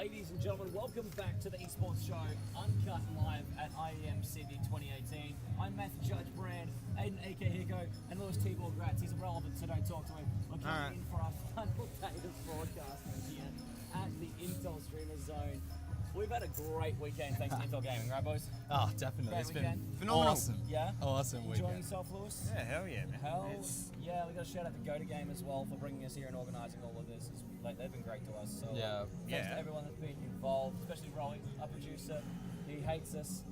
Ladies and gentlemen, welcome back to the Esports Show, uncut and live at IEM Sydney 2018. I'm Matthew Judge Brand, Aiden AK Hiko, and Lewis T-Ball Gratz. He's irrelevant, so don't talk to him. We're coming in for our final day of broadcasting here at the Intel Streamer Zone. We've had a great weekend thanks to Intel Gaming, right boys? Oh, definitely. It's been phenomenal. awesome. Yeah? Awesome Enjoying weekend. yourself, Lewis? Yeah, hell yeah, man. Yeah, we got a shout out to Go to Game as well for bringing us here and organising all of this. They've been great to us. So thanks to everyone that's been involved, especially Roy, our producer. He hates us,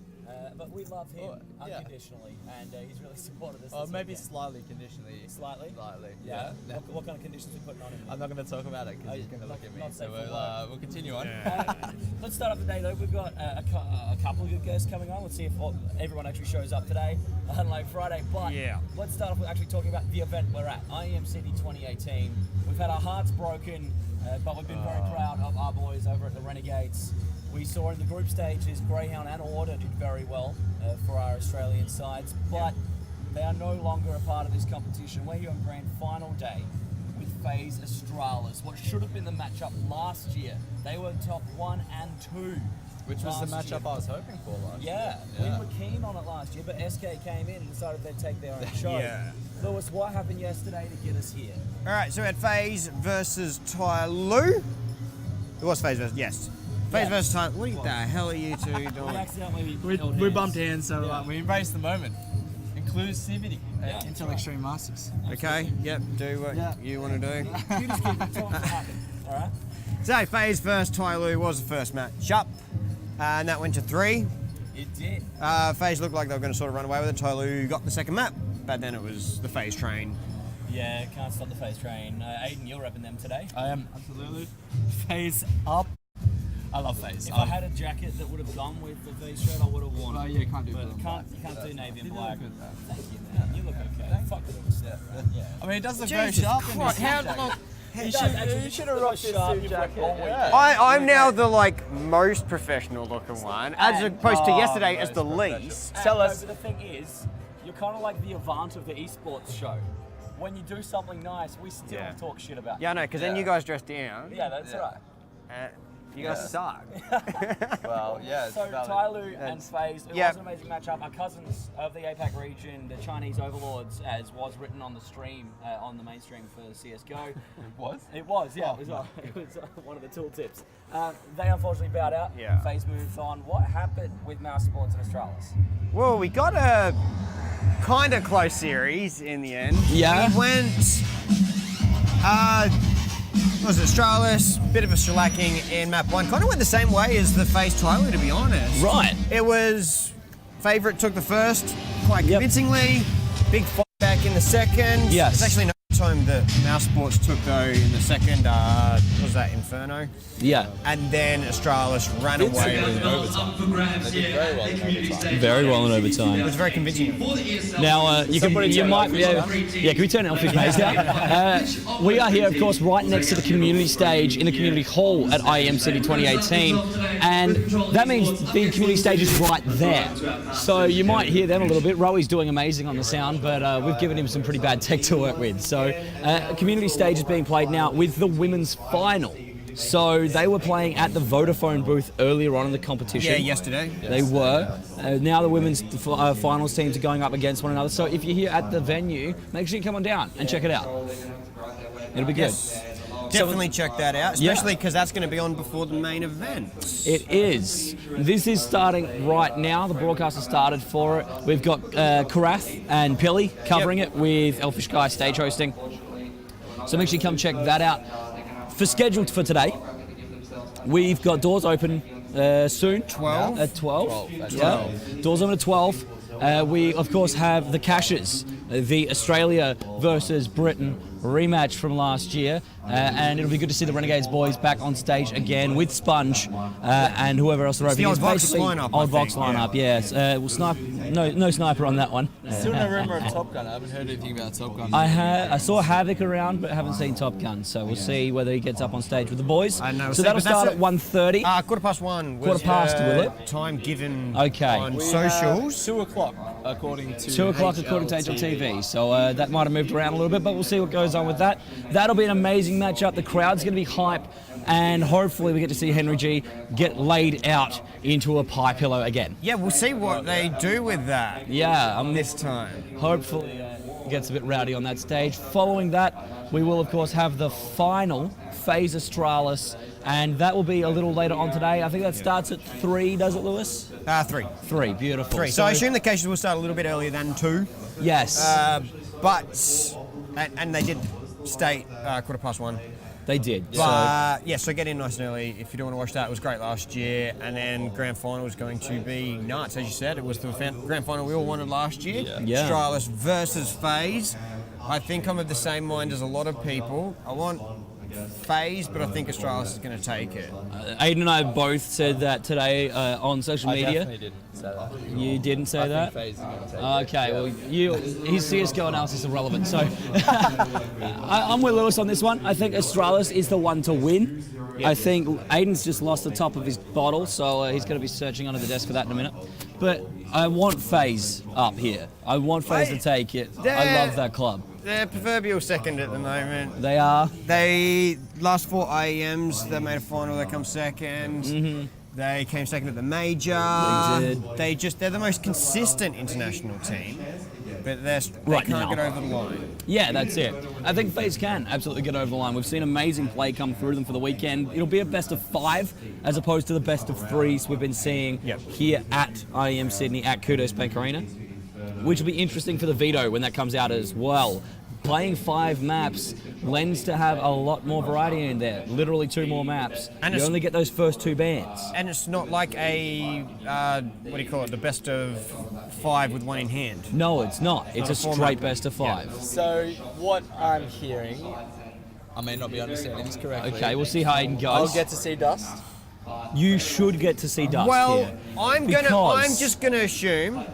but we love him unconditionally, and he's really supported us. Maybe weekend. slightly conditionally. Slightly? Slightly. Yeah. What kind of conditions are we putting on him? I'm not going to talk about it because he's going to look at me. So we'll continue on. Let's start off the day though. We've got a couple of good guests coming on. Let's see if everyone actually shows up today, unlike Friday. But let's start off with actually talking about the event we're at, IEM Sydney 2018. We've had our hearts broken, but we've been very proud of our boys over at the Renegades. We saw in the group stages, Greyhound and Order did very well for our Australian sides, but they are no longer a part of this competition. We're here on grand final day with FaZe Astralis, what should have been the matchup last year. They were top 1 and 2. Which was the matchup I was hoping for last year. We were keen on it last year, but SK came in and decided they'd take their own show. Lewis, what happened yesterday to get us here? Alright, so we had FaZe versus Tyloo. It was FaZe versus, yes. FaZe versus Tyloo. What the hell are you two doing? We accidentally We bumped hands, so we embraced the moment. Inclusivity. Intel Intel Extreme Masters. Okay, yep, do what you want to do. You just keep talking what happened, alright? So, FaZe versus Tyloo was the first matchup, and that went to 3. It did. FaZe looked like they were going to sort of run away with it. Tyloo got the second map, but then it was the FaZe train. Yeah, can't stop the FaZe train. Aiden, you're repping them today. I am absolutely FaZe up. I love FaZe. If I had a jacket that would have gone with the FaZe shirt, I would have worn it. Oh yeah, can't do But blue and you can't do navy and black. good, though. Thank you, man. You look okay. Fuck it. Yeah. I mean, it does look very Jesus sharp in Christ, this how jacket. You should have rocked this suit jacket. I'm now the most professional looking one, as opposed to yesterday as the least. Tell us. The thing is, you're kind of like the Avant of the esports show. When you do something nice, we still talk shit about. Yeah, I know, because then you guys dress down. Yeah, that's right. You guys suck. Well, yeah. So Tyloo and FaZe, it was an amazing matchup. Our cousins of the APAC region, the Chinese overlords, as was written on the stream, on the main stream for CSGO. It was? It was, yeah. It was one of the tooltips. They unfortunately bowed out. Yeah. FaZe moved on. What happened with Mouse Sports and Astralis? Well, we got a kind of close series in the end. Yeah. We went, was it Astralis, bit of a shellacking in map 1. Kind of went the same way as the FaZe Tyloo, to be honest. Right. It was, Favourite took the first quite convincingly, big fight back in the second. Yes. It's actually no time that Mouse Sports took though in the second, what was that, Inferno? Yeah. And then Astralis ran away with it. Very well in overtime. It was very convincing. Now, you might be able... Yeah, can we turn Elfish Maze down? We are here, of course, right next to the community stage in the community hall at IEM City 2018. And that means the community stage is right there. So you might hear them a little bit. Roey's doing amazing on the sound, but we've given him some pretty bad tech to work with. So community stage is being played now with the women's final. So they were playing at the Vodafone booth earlier on in the competition. Yeah, yesterday. They were. Now the women's finals teams are going up against one another. So if you're here at the venue, make sure you come on down and check it out. It'll be good. Definitely check that out, especially because that's going to be on before the main event. It is. This is starting right now. The broadcast has started for it. We've got Karath and Pilly covering it with Elfish Guy stage hosting. So make sure you come check that out. For scheduled for today, we've got doors open soon. 12? At 12. Yeah. Doors open at 12. We, of course, have the Cashes, the Australia versus Britain rematch from last year, and it'll be good to see the Renegades boys back on stage again with Sponge and whoever else they're the old Vox lineup, Old Vox lineup, yes. We'll no sniper on that one. Still no rumor of Top Gun. I haven't heard anything about Top Gun. I saw Havoc around, but haven't seen Top Gun, so we'll see whether he gets up on stage with the boys. So that'll start at 1:30. 1:15 was will it? time given Okay. on socials. 2 o'clock, according to 2 o'clock according to HLTV, so that might have moved around a little bit, but we'll see what goes on with that. That'll be an amazing matchup. The crowd's going to be hype, and hopefully we get to see Henry G get laid out into a pie pillow again. Yeah, we'll see what they do with that. Yeah, This time. hopefully gets a bit rowdy on that stage. Following that, we will of course have the final FaZe Astralis, and that will be a little later on today. I think that starts at 3, does it, Lewis? 3. 3, beautiful. 3. So I assume the cases will start a little bit earlier than 2. Yes, And they did state 1:15. they did. But so get in nice and early if you don't want to watch that. It was great last year, and then grand final was going to be nuts, as you said. It was the grand final we all wanted last year. Yeah. Astralis versus FaZe. I think I'm of the same mind as a lot of people. I want FaZe, but I think Astralis is going to take it. Aiden and I both said that today on social I media. definitely didn't say that. You didn't say that? I think FaZe is going to take it. Okay, well, his CSGO analysis is irrelevant, so I'm with Lewis on this one. I think Astralis is the one to win. I think Aiden's just lost the top of his bottle, so he's going to be searching under the desk for that in a minute. But I want FaZe up here. I want FaZe to take it. I love that club. They're proverbial second at the moment. They are. They last 4 IEMs, they made a final, they come second. Mm-hmm. They came second at the major. They did. They're the most consistent international team, but they Right can't now. get over the line. Yeah, that's it. I think FaZe can absolutely get over the line. We've seen amazing play come through them for the weekend. It'll be a best of 5 as opposed to the best of 3s we've been seeing here at IEM Sydney at Kudos Bank Arena, which will be interesting for the veto when that comes out as well. Playing 5 maps lends to have a lot more variety in there. Literally 2 more maps. And you it's- only get those first 2 bands. And it's not like a, what do you call it, the best of 5 with 1 in hand. No, it's not. It's a a format. straight best of 5. So what I'm hearing, I may not be understanding this correctly. Okay, we'll see how Aiden goes. I'll get to see Dust. You should get to see Dust Well, here. I'm Because- just gonna assume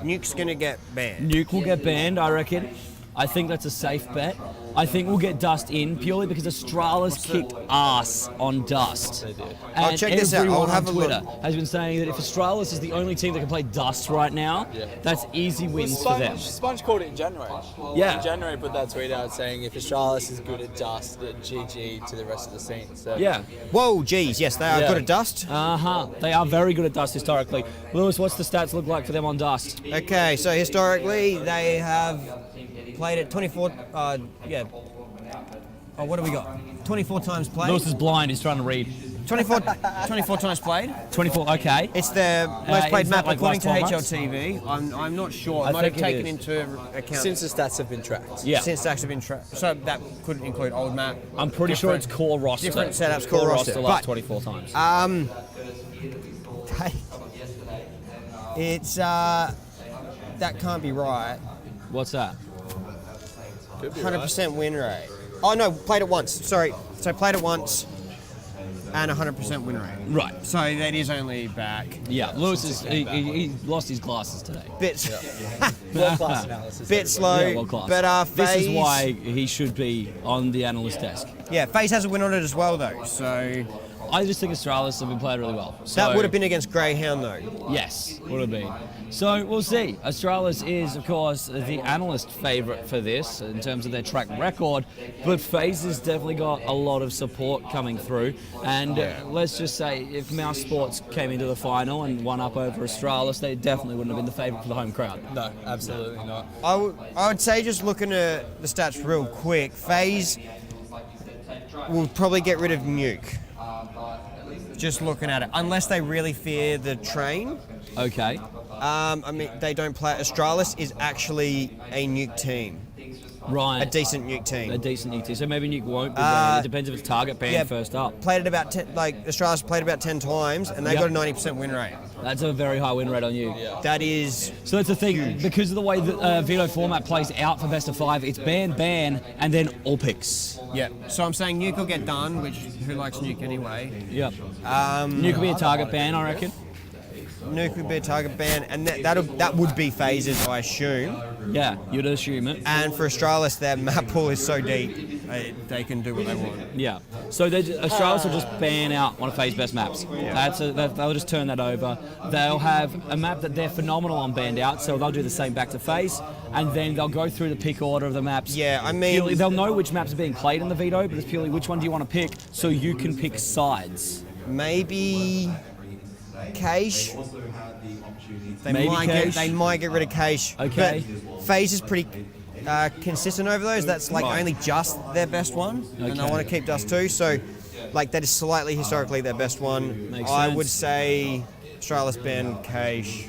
Nuke's gonna get banned. Nuke will get banned, I reckon. I think that's a safe bet. I think we'll get Dust in purely because Astralis kicked ass on Dust. They did. And I'll check this out. everyone I'll have on a look. Twitter has been saying that if Astralis is the only team that can play Dust right now, that's easy wins for them. Sponge called it in January. Yeah. In January put that tweet out saying if Astralis is good at Dust, then GG to the rest of the scene. So Yeah. Whoa, geez, yes, they are Yeah. good at Dust. They are very good at Dust historically. Lewis, what's the stats look like for them on Dust? Okay, so historically they have played it 24. Oh, what do we got? 24 times played. Lewis is blind, he's trying to read. 24 times played. 24, okay. It's the most played is that map like according to last 12 months? HLTV. I'm not sure. I I might have think it taken is. into account since the stats have been tracked. Yeah. since stacks have been so that could include old map. I'm pretty sure it's core roster. different setups, core roster. last But- 24 times. It's that can't be right. What's that? 100% win rate. Oh no, played it once. Sorry, so played it once, and 100% win rate. Right. So that is only back Yeah, Lewis is he lost his glasses today. bit World-class analysis. bit slow, Yeah, world class. but This is FaZe- why he should be on the analyst desk. Yeah, FaZe has a win on it as well though. So I just think Astralis have been playing really well. So, that would have been against Greyhound though. Yes, would have been. So we'll see. Astralis is, of course, the analyst favourite for this in terms of their track record, but FaZe has definitely got a lot of support coming through. And let's just say if Mouse Sports came into the final and won up over Astralis, they definitely wouldn't have been the favourite for the home crowd. No, absolutely not. I would say just looking at the stats real quick, FaZe will probably get rid of Nuke. Just looking at it, unless they really fear the train. Okay. I mean, they don't play. Astralis is actually a Nuke team, Right. a decent Nuke team. A decent UT. So maybe Nuke won't be banned. It depends if it's target banned first up. Played it about 10, like Astralis played about 10 times, and they Yep. got a 90% win rate. That's a very high win rate on you. That is So that's the thing, because of the way the veto format plays out for best of 5, it's ban, and then all picks. yeah. So I'm saying Nuke will get done, which who likes Nuke anyway? Yep. Nuke could be a target ban, I reckon. Nuke would be a target ban, and that would be phases, I assume. Yeah, you'd assume it. And for Astralis, their map pool is so deep, they can do what they want. Yeah. So Astralis will just ban out one of FaZe's best maps. They'll just turn that over. They'll have a map that they're phenomenal on banned out, so they'll do the same back to FaZe. and then they'll go through the pick order of the maps. Yeah, I mean- Purely, they'll know which maps are being played in the veto, but it's purely which one do you want to pick, so you can pick sides. Maybe Cache. They Maybe might Cache. get rid of Cache. Okay. But FaZe is pretty consistent over those. That's like Right. only just their best one, and I Okay. want to keep Dust too. So, like that is slightly historically their best one. Makes I sense. would say Astralis ban Cache,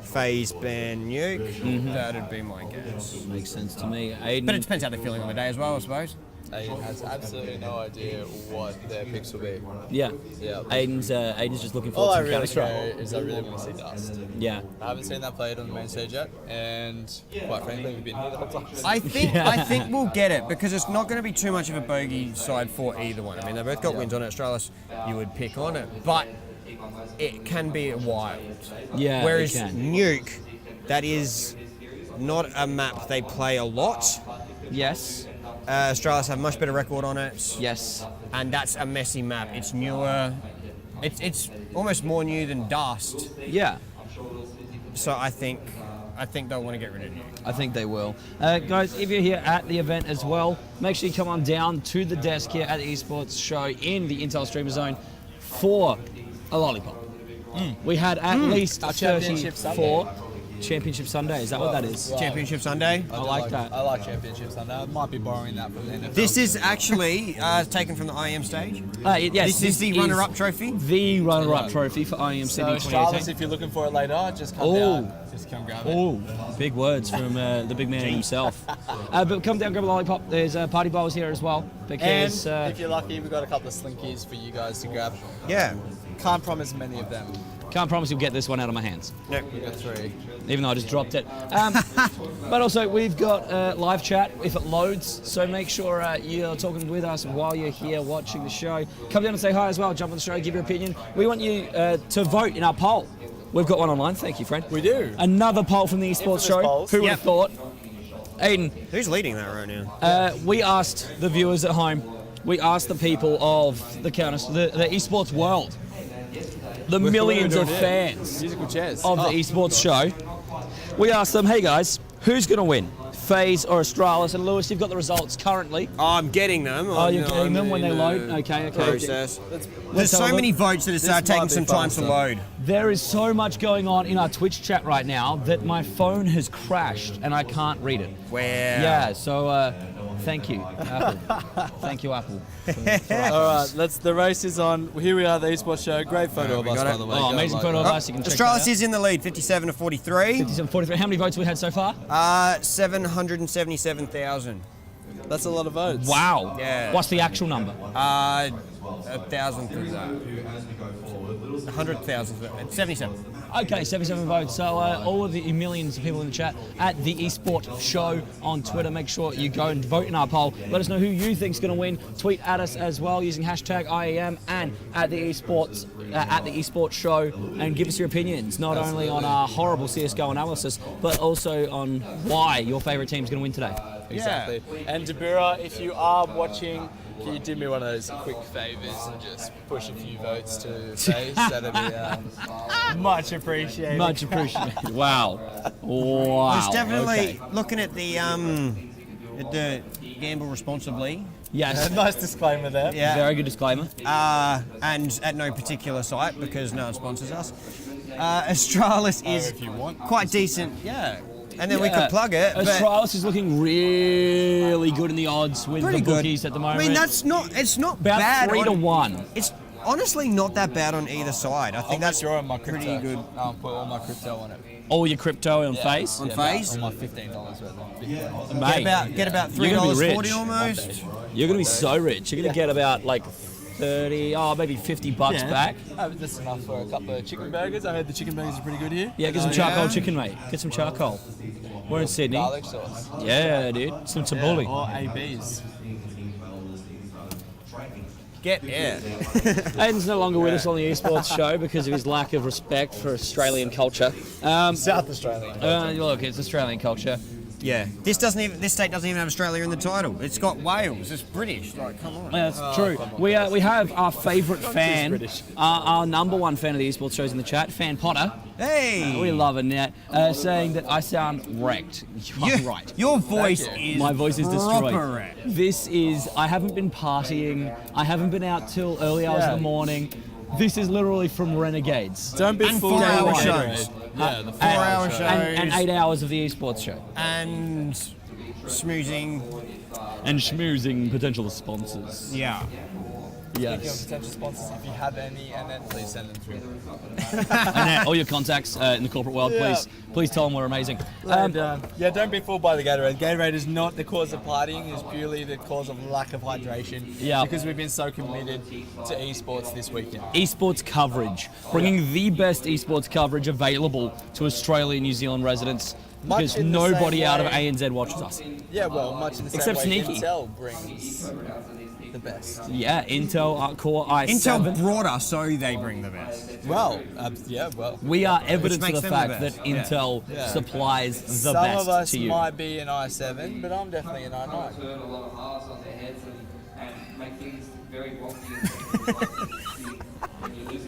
FaZe ban Nuke. That'd be my guess. Makes sense to me. Aiden. But it depends how they're feeling on the day as well, I suppose. Aiden has absolutely no idea what their picks will be. Yeah. Yeah. Aiden's just looking All forward I to really Counter-Strike. care is I really want to see Dust. Yeah. I haven't seen that played on the main stage yet, and quite frankly, we've been here the whole time. I think we'll get it because it's not going to be too much of a bogey side for either one. I mean, they both got wins on it. Astralis, you would pick on it, but it can be wild. Yeah. Whereas it can. Nuke, that is not a map they play a lot. Yes. Astralis have much better record on it. Yes. And that's a messy map. It's newer. It's almost more new than Dust. Yeah. So I think they'll want to get rid of Nuke. I think they will. Guys, if you're here at the event as well, make sure you come on down to the desk here at the Esports Show in the Intel Streamer Zone for a lollipop. We had at least Our Championship 34 Championship Sunday. Is that what that is? Championship Sunday. I like that. I like championships, and I might be borrowing that from the NFL. This is actually taken from the IEM stage. Yes, This is the runner-up trophy. The runner-up trophy for IEM so City Charles, 2018. if you're looking for it later, just come Oh. down. Just come grab it. Oh, big words from the big man himself. But come down, grab a lollipop. There's party bowls here as well. And Because if you're lucky, we've got a couple of slinkies for you guys to grab. Yeah. Can't promise many of them. can't promise you'll get this one out of my hands. Nope. We got 3. Even though I just dropped it. But also, we've got live chat if it loads, so make sure you're talking with us while you're here watching the show. Come down and say hi as well, jump on the show, give your opinion. We want you to vote in our poll. We've got one online, thank you, friend. We do. Another poll from the Esports Infamous Show. polls. Who would have thought? Aiden, Who's leading that right now? we asked the viewers at home, we asked the people of the the esports world, the millions of fans Musical chairs. of the esports show. We asked them, hey guys, who's going to win? FaZe or Astralis? And Lewis, you've got the results currently. Oh, I'm getting them. Oh, you're getting them when they load? Okay. Process. There's Let's so have a many look. votes that it's This taking might be some fun time to stuff. load. There is so much going on in our Twitch chat right now that my phone has crashed and I can't read it. Wow. Yeah, so thank you, Apple. Thank you, Apple. All right, the race is on. Here we are, the esports show. Great photo of we us, got by it. the way. Oh, Go amazing like photo of that. us. You can check that Astralis out. is in the lead, 57 to 43. 57.43. How many votes we had so far? 777,000. That's a lot of votes. Wow. Yeah. What's the actual number? 1,000 for that. 100,000 for that. 77. Okay, 77 votes. So all of the millions of people in the chat at the Esports Show on Twitter, make sure you go and vote in our poll. Let us know who you think's going to win. Tweet at us as well using hashtag IEM and at the Esports Show, and give us your opinions, not only on our horrible CS:GO analysis, but also on why your favourite team's going to win today. Exactly. And Dabira, if you are watching, can you do me one of those quick favours and just push a few votes to FaZe? That'd be much appreciated. Much appreciated. Wow. Wow. There's definitely, Okay. looking at the gamble responsibly. Yes. Nice disclaimer there. Yeah. Very good disclaimer. And at no particular site because no one sponsors us. Astralis is if you want. quite decent. Yeah. And then we could plug it. But Astralis is looking really good in the odds with pretty the good bookies at the moment. I mean, it's not about bad. 3 to on- 1. It's honestly not that bad on either side. I think that's on my crypto. pretty good. I'll put all my crypto on it. All your crypto on FaZe. On FaZe? On my $15 worth of Bitcoin. Mate, Get about You're gonna be $3.40 rich. almost. you're going to be so rich. You're going to get about like 30, maybe $50 back. That's enough for a couple of chicken burgers. I heard the chicken burgers are pretty good here. Yeah, get some charcoal chicken, mate. Get some charcoal. We're in Sydney. Garlic sauce. Yeah, dude. Some tabbouleh. Or ABs. Aiden's no longer with us on the esports show because of his lack of respect for Australian culture. South Australian. Look, it's Australian culture. Yeah, this state doesn't even have Australia in the title. It's got Wales. It's British. Like, come on. That's true. We have our favourite fan, British. our number one fan of the esports shows in the chat, Fan Potter. Hey, We love it, Nat. Saying that I sound wrecked. You're right. Your voice is My voice is proper destroyed. wrecked. This is. I haven't been partying. I haven't been out till early hours in the morning. This is literally from Renegades. Don't be And fooled 4-hour by shows. Gatorade. Yeah, the 4-hour shows. And 8 hours of the esports show. And smoozing. And schmoozing potential sponsors. Yeah. Speaking of Yes. potential sponsors, if you have any, and then please send them through. And all your contacts in the corporate world, Yeah. please tell them we're amazing. Yeah, don't be fooled by the Gatorade. Gatorade is not the cause of partying; it's purely the cause of lack of hydration. Yeah. Because we've been so committed to esports this weekend. Esports coverage, bringing the best esports coverage available to Australia and New Zealand residents. Much Because in the nobody same out of way- ANZ watches us. Yeah, well, much in the same Except way Sneaky. Intel brings the best. Yeah, Intel Core i7. Intel brought us, so they bring the best. Well, well. We are evidence of makes the them the fact that best. Yeah. Intel Yeah. supplies the Some best of us to you. might be an i7, but I'm definitely an i9. burn a lot of halves on their heads and make things very wonky.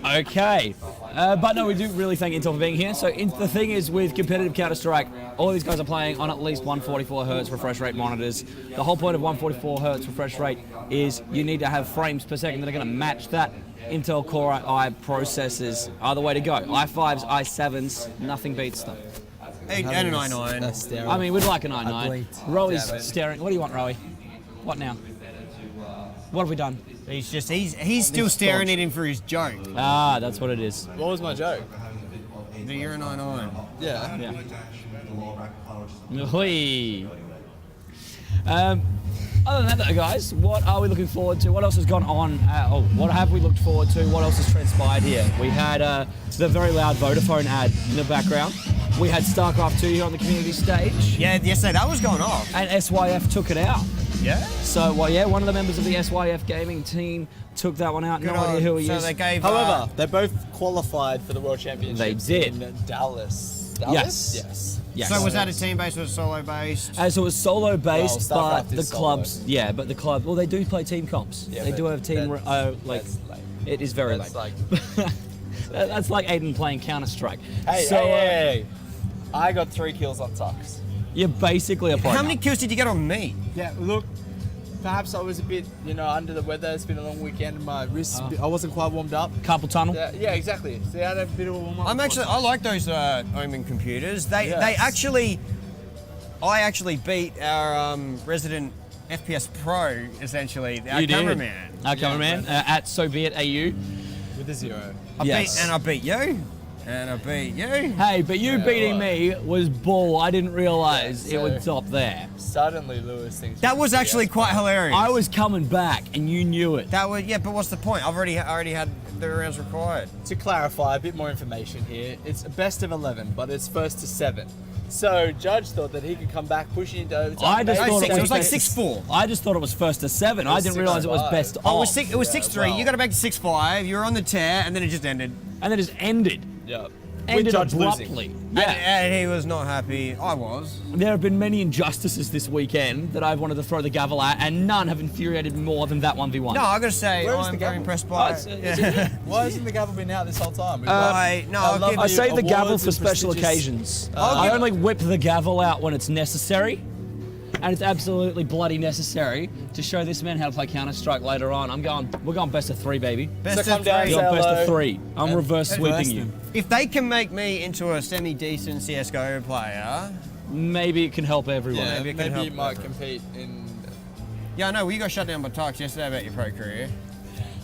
Okay, but no, we do really thank Intel for being here. So the thing is, with competitive Counter-Strike, all these guys are playing on at least 144 hertz refresh rate monitors. The whole point of 144 hertz refresh rate is you need to have frames per second that are going to match that. Intel Core i processors are the way to go. i5s, i7s, nothing beats them. And an i9. That's sterile. I mean, we'd like an i9. blinked. Roey's Damn it. staring. What do you want, Roey? What now? What have we done? He's still staring at him for his joke. Ah, that's what it is. What was my joke? That you're an i9. Yeah. Yeah. Hui. Other than that, though, guys, what are we looking forward to? What else has gone on? What have we looked forward to? What else has transpired here? We had the very loud Vodafone ad in the background. We had StarCraft 2 here on the community stage. Yeah, yesterday that was going off. And SYF took it out. Yeah. So, well, yeah, one of the members of the SYF gaming team took that one out. No idea who he so is. they gave. However, they both qualified for the World Championship. They did. In Dallas. Yes. Yes. Yes. so was that a team based or solo based? So it was solo based, Well, but StarCraft the is solo. clubs, yeah, but the club, well, they do play team comps. Yeah, they but do have team, that's- like, that's lame. it is very That's late. like. That's like Aiden playing Counter Strike. Hey, so hey. I got 3 kills on Tux. you're basically a pro. How many kills did you get on me? Yeah, look. Perhaps I was a bit, under the weather. It's been a long weekend. And my wrists, I wasn't quite warmed up. Carpal tunnel? Yeah, exactly. So I had a bit of a warm up. I like those Omen computers. They Yes. I actually beat our resident FPS pro, essentially, our You did. cameraman. Our cameraman at So Be It AU. with a 0. Yes. I beat you. And I beat you. Hey, but you beating well. me was bull. I didn't realise Yeah, it would so- stop there. Suddenly, Lewis thinks That was actually quite hilarious. I was coming back and you knew it. That was but what's the point? I already had the rounds required. To clarify a bit more information here, it's a best of 11, but it's first to 7. So Judge thought that he could come back pushing into overtime. I just No, thought six, it it was like best- 6-4. I just thought it was first to 7. I was didn't realise it was 6-5. best Oh, off. it was 6-3. well. You got it back to 6-5. You were on the tear, and then it just ended. And then it just ended. Yeah. Ended Judge abruptly. losing. Yeah. And he was not happy. I was. There have been many injustices this weekend that I've wanted to throw the gavel at, and none have infuriated me more than that 1v1. No, I gotta say, Where is I'm the very gavel? impressed by it's- it. it's- Why hasn't the gavel been out this whole time? We've I'll give I you save the gavel awards for and special prestigious- occasions. I'll I give- only whip the gavel out when it's necessary, and it's absolutely bloody necessary to show this man how to play Counter-Strike later on. We're going best of 3, baby. Best So come of down, three. We're going best hello. of 3. I'm And reverse sweeping reverse you. them. If they can make me into a semi-decent CS:GO player, Maybe it can help everyone. Yeah, Maybe it maybe, can you help might everyone. compete in. yeah, I know. Well, you got shut down by Tux yesterday about your pro career.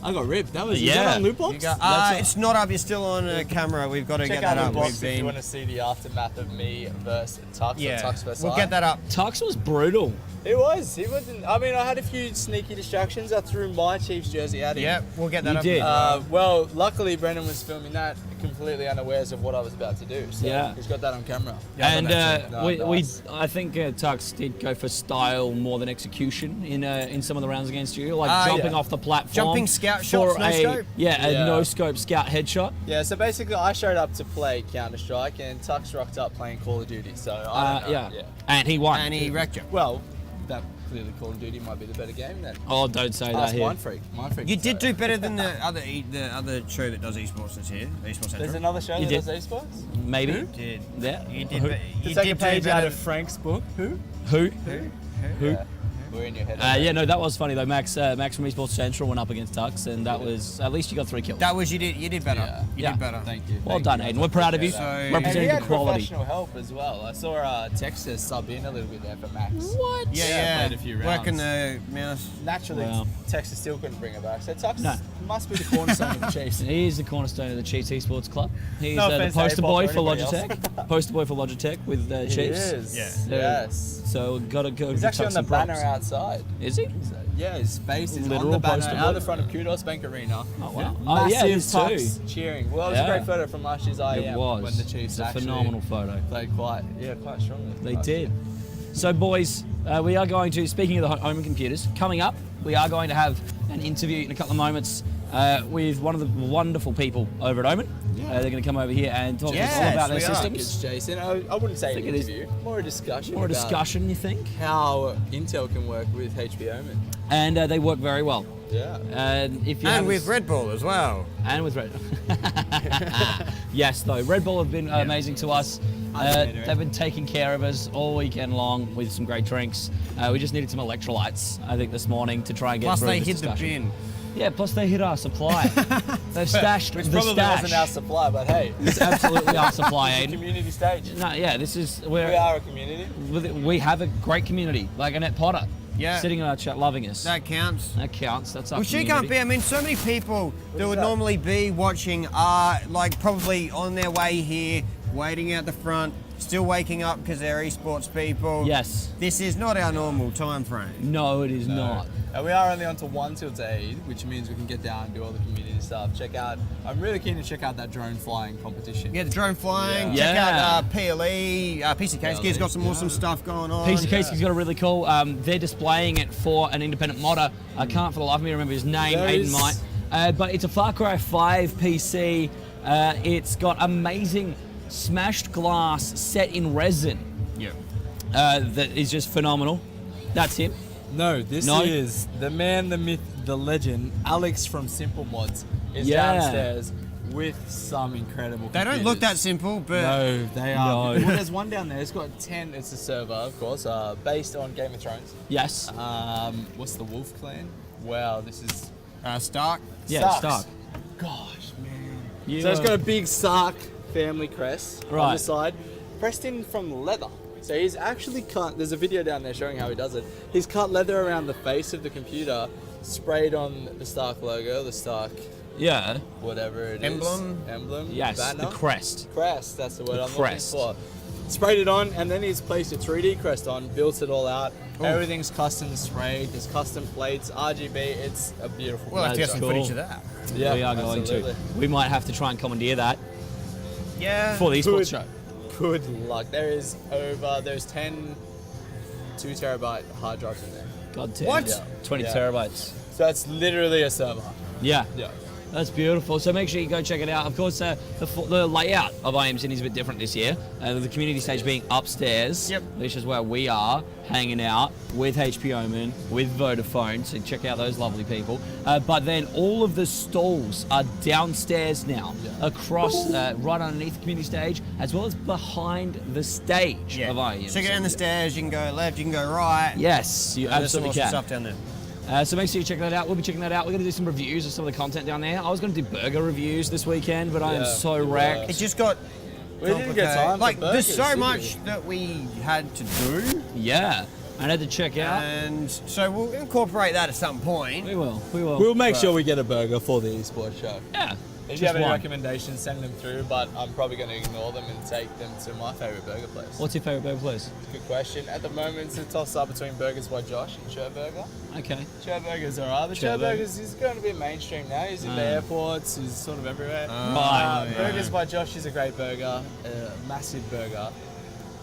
I got ripped. That was Yeah. Is that on You Lootbox? got, it's not up. You're still on camera. We've got to Check get that out up. Lootbox We've if you been. want to see the aftermath of me versus Tux. Yeah, Or Tux versus we'll I. get that up. Tux was brutal. It was. He wasn't. I mean, I had a few sneaky distractions. I threw my Chiefs jersey at him. Yeah, we'll get that You up. did. Well, luckily Brendan was filming that completely unawares of what I was about to do. So Yeah. he's got that on camera. And Nice. I think Tux did go for style more than execution in some of the rounds against you, like jumping yeah. off the platform, Jumping Scout shots, no scope? a Yeah. no scope scout headshot. Yeah, so basically I showed up to play Counter-Strike and Tux rocked up playing Call of Duty. So I don't know. Yeah. And he won. And he wrecked you. Well, that clearly Call of Duty might be the better game then. Oh, don't say that Ask here. Mindfreak. Mindfreak. You can did say do it. better than the other show that does esports that's here, Esports There's Central. another show You that did. does esports? Maybe. You did. Yeah. You did. Who? You To did take a do page out better of than- Frank's book. Who? Who? Yeah. We're in your head. Yeah, no, that was funny though. Max from Esports Central went up against Tux, and that was at least you got 3 kills. That was you did better. Yeah. You Yeah. did better. Thank you. Well thank done, you. Aiden. We're proud of you. So- And he Representing had the quality. professional help as well. I saw Texas sub in a little bit there for Max. What? Yeah, played a few rounds. Working the mouse. Naturally, Wow. Texas still couldn't bring it back. So Tux No. must be the cornerstone of the Chiefs. He is the cornerstone of the Chiefs Esports Club. He's No the offense to poster Apop boy or for anybody Logitech. Poster boy for Logitech with He Chiefs. is. Yeah. Yes. So gotta go. He's give actually Tux on the some props. banner outside. Is he? Yeah, his face is on Literal the banner poster out boy. the front of Kudos Bank Arena. Oh wow. Massive Oh yeah, it is too. Tux cheering. Well, it was Yeah. a great photo from last year's IEM It was. when the Chiefs It's a actually phenomenal photo. played quite strongly. They did. So, boys, we are going to, speaking of the home computers, coming up, we are going to have an interview in a couple of moments with one of the wonderful people over at Omen. They're going to come over here and talk to us all Yes, about their we are. systems. It's Jason. I wouldn't say an think it is- interview, more a discussion. More a about discussion, you think? how Intel can work with HP Omen. And they work very well. Yeah. And if you And haven't- with Red Bull as well. And with Red. Yes, though. Red Bull have been amazing to us. They've been taking care of us all weekend long with some great drinks. We just needed some electrolytes, I think, this morning to try and get Plus through they this hit the discussion. bin. Yeah, plus they hit our supply. They've stashed Which the probably stash. wasn't our supply, but hey, It's absolutely our supply, Aiden. community stage. No, yeah, this is We where are a community. we have a great community, like Annette Potter, Yeah. sitting in our chat, loving us. That counts. That counts. That's our Well, she community. can't be. I mean, so many people that would that? normally be watching are like probably on their way here, waiting out the front, still waking up because they're esports people. Yes. This is not our normal time frame. No, it is not. And we are only on to 1 till 8, which means we can get down and do all the community stuff. I'm really keen to check out that drone flying competition. Yeah, the drone flying. Yeah. Check Yeah. out PLE. PC Casey's got some awesome stuff going on. PC Casey's got a really cool. They're displaying it for an independent modder. I can't for the life of me remember his name. There Aiden is- might. But it's a Far Cry 5 PC. It's got amazing smashed glass set in resin. Yeah. That is just phenomenal. That's him. No, this No? is the man, the myth, the legend, Alex from Simple Mods is Yeah. downstairs with some incredible They don't look that computers. simple, but No, they are. No. Well, there's one down there. It's got 10. It's a server, of course, based on Game of Thrones. Yes. What's the Wolf Clan? Wow, this is Stark. Yeah, Starks. Stark. Gosh, man. You, So it's got a big Sark family crest on Right. the side, pressed in from leather. So he's actually cut, there's a video down there showing how he does it. He's cut leather around the face of the computer, sprayed on the Stark logo, the Stark yeah. whatever it is. Emblem? Emblem? Yes. Banner? The crest. Crest, that's the word I'm crest. looking for. Sprayed it on, and then he's placed a 3D crest on, built it all out. Everything's custom sprayed, there's custom plates, RGB, it's a beautiful We'll have to get picture. some Cool. footage of that. Yeah, We are going absolutely. to. We might have to try and commandeer that Yeah. for the esports Good. show. Good luck. There's 10 2 terabyte hard drives in there. God damn. What? Yeah. 20 Yeah. terabytes. So that's literally a server. Yeah. Yeah. That's beautiful. So make sure you go check it out. Of course, the layout of IM Sydney is a bit different this year. The community stage being upstairs, Yep. which is where we are hanging out with HP Omen, with Vodafone. So check out those lovely people. But then all of the stalls are downstairs now, across, right underneath the community stage, as well as behind the stage Yeah. of IM. So get down the stairs, you can go left, you can go right. Yes, you There's some absolutely awesome can. stuff down there. So make sure you check that out. We'll be checking that out. We're going to do some reviews of some of the content down there. I was going to do burger reviews this weekend, but I am Yeah, so you wracked. It just got We didn't get complicated. time for Like, there's burgers, so did we? much that we had to do, Yeah, I had to check out. and so we'll incorporate that at some point. We will. We will. We'll make sure we get a burger for the esports show. yeah. If Just you have any one. recommendations, send them through, but I'm probably going to ignore them and take them to my favourite burger place. What's your favourite burger place? Good question. At the moment, it's a toss-up between Burgers by Josh and Chur Burger. Okay. Chur Burgers are other. Chur Chur Burger. Burgers is going to be mainstream now. He's in the airports. He's sort of everywhere. Right. Burgers by Josh is a great burger, a massive burger.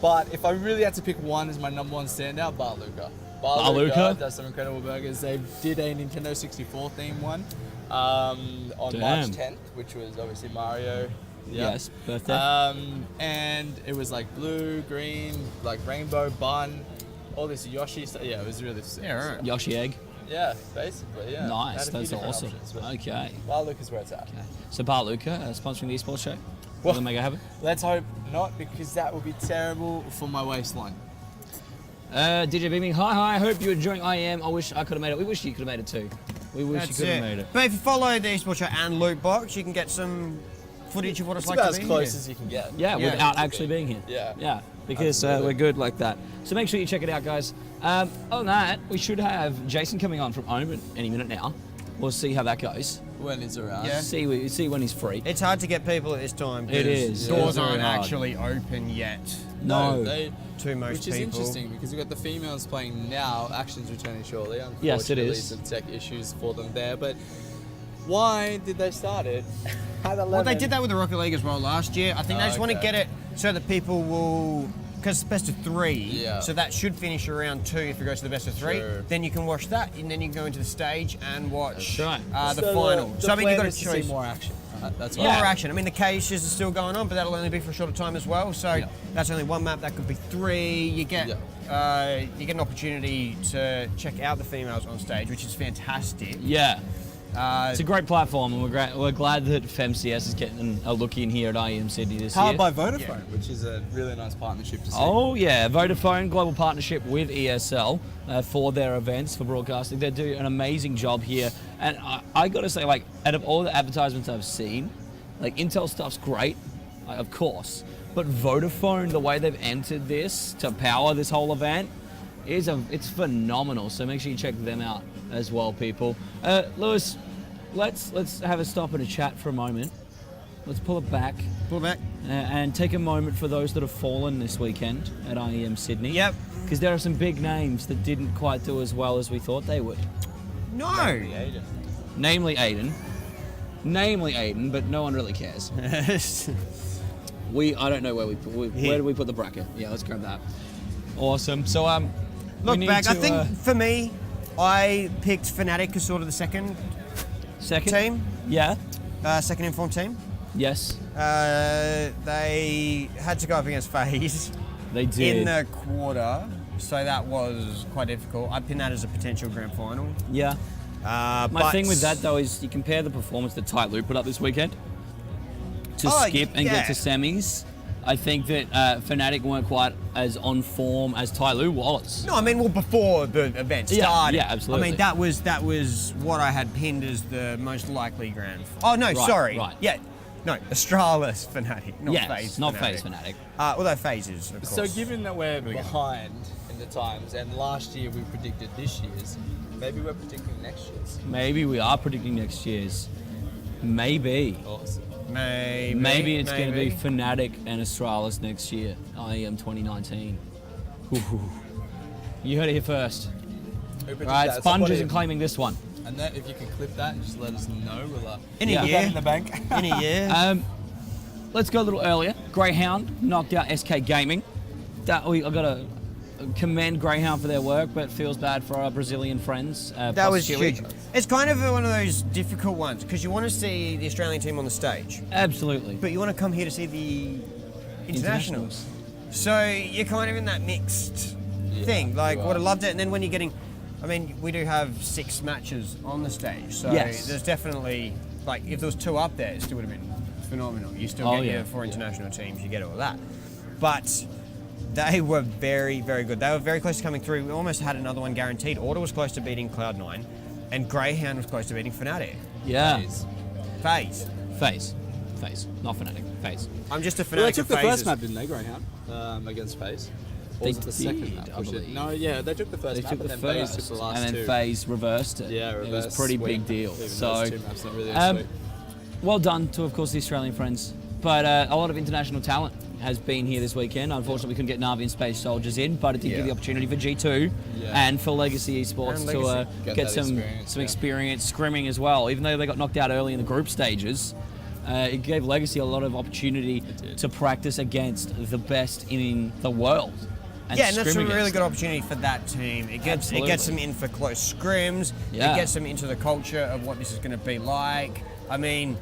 But if I really had to pick one as my number one standout, Bar Luca. Bar Bar Luca Luca. does some incredible burgers. They did a Nintendo 64 theme one on Damn. March 10th, which was obviously Mario. Yep. Yes, birthday. And it was like blue, green, like rainbow bun, all this Yoshi stuff. Yeah, it was really sick. Yeah, right. Yoshi egg. Yeah, basically, yeah. Nice. Had a few That's different awesome. options, but Okay. Bar Luca's where it's at. So Bar Luca sponsoring the esports show. Well- Will they make it happen? Let's hope not, because that would be terrible for my waistline. DJ Beaming, hi, I hope you're enjoying IEM. I wish I could have made it. We wish you could have made it too. We wish That's you could have it. made it. But if you follow the esports show and Lootbox, you can get some footage of what it's It's like about to as be close here. as you can get. Yeah, Yeah. without actually being here. Yeah. Yeah, because Absolutely. we're good like that. So make sure you check it out, guys. Other than that, we should have Jason coming on from Omen any minute now. We'll see how that goes. When it's around. Yeah. See when he's free. It's hard to get people at this time. It 'cause is. Doors Yeah. aren't Very hard. actually open yet No. They, to most which is people. interesting because we've got the females playing now. Action's returning shortly. Yes, it Unfortunately, is. some tech issues for them there. But why did they start it at 11? Well, they did that with the Rocket League as well last year. I think they just want to Okay. get it so that people will, because it's best of 3, Yeah. so that should finish around 2 if it goes to the best of 3. Sure. Then you can watch that, and then you can go into the stage and watch That's right. the final. The So I mean, you've got plan to is to choose. see more action. That's More right. action. I mean, the caches are still going on, but that'll only be for a shorter time as well. So Yeah. that's only one map. That could be 3. You get an opportunity to check out the females on stage, which is fantastic. Yeah. Uh, It's a great platform, and we're glad that FemCS is getting a look in here at IEM Sydney this year. Powered by Vodafone, which is a really nice partnership to see. Oh yeah, Vodafone global partnership with ESL for their events for broadcasting. They do an amazing job here, and I got to say, like, out of all the advertisements I've seen, like Intel stuff's great, of course, but Vodafone, the way they've entered this to power this whole event, it's phenomenal. So make sure you check them out as well, people. Lewis, let's have a stop and a chat for a moment. Let's pull it back. pull back. And take a moment for those that have fallen this weekend at IEM Sydney. Yep. Because there are some big names that didn't quite do as well as we thought they would. No. Namely Aiden, but no one really cares. I don't know where where do we put the bracket? Yeah, let's grab that. Awesome. So we Look need back. I to, think for me, I picked Fnatic as sort of the second second team, Yeah. second informed team. Yes, They had to go up against FaZe they did. in the quarter, so that was quite difficult. I pinned that as a potential grand final. Yeah. My But- thing with that though is you compare the performance that Tight Loop put up this weekend to Oh, skip and yeah. get to semis. I think that Fnatic weren't quite as on form as Ty Lue was. No, I mean, well, before the event Yeah, started. yeah, absolutely. I mean, that was what I had pinned as the most likely grand. Oh no, Right, sorry. right. Yeah, no, Astralis Fnatic, not Yes, FaZe. not Fnatic. FaZe Fnatic. Although FaZe is, of So course. given that we're behind in the times, and last year we predicted this year's, maybe we're predicting next year's. Maybe we are predicting next year's. Maybe. Awesome. Maybe it's going to be Fnatic and Astralis next year. IEM 2019. Ooh. You heard it here first. Who predicted Right, that? Sponge Somebody- isn't claiming this one. And then if you can clip that and just let us know, we'll in yeah. a put year. that in the bank. In a year. Let's go a little earlier. Greyhound knocked out SK Gaming. I got to commend Greyhound for their work, but feels bad for our Brazilian friends. That was Chile. huge. It's kind of one of those difficult ones because you want to see the Australian team on the stage, Absolutely. but you want to come here to see the internationals. So you're kind of in that mixed thing. Like, you would are. have loved it, and then when you're getting, I mean, we do have 6 matches on the stage, so Yes. there's definitely, like, if there was 2 up there, it still would have been phenomenal. You still Oh, get yeah. your 4 international teams, you get all that, but. They were very, very good. They were very close to coming through. We almost had another one guaranteed. Order was close to beating Cloud9, and Greyhound was close to beating Fnatic. Yeah. FaZe. FaZe. Not Fnatic. FaZe. I'm just a Fnatic Well, they took of the phases. first map, didn't they, Greyhound? Against FaZe? Or They was it the second did, map? I Was it- believe. No, yeah, they took the first They map, took and the then FaZe first, took the last and then two. FaZe reversed it. Yeah, It reverse was a pretty sweep. big deal. Even So, those 2 maps not really um, sweet. well done to, of course, the Australian friends. But a lot of international talent has been here this weekend. Unfortunately, we couldn't get Na'Vi and Space Soldiers in, but it did give the opportunity for G2 and for Legacy Esports And to Legacy. Get get that some experience, yeah. experience scrimming as well. Even though they got knocked out early in the group stages, it gave Legacy a lot of opportunity to practice against the best in the world. and Yeah, and that's a scrim really against good them. opportunity for that team. It gets them in for close scrims. Yeah. It gets them into the culture of what this is going to be like. I mean,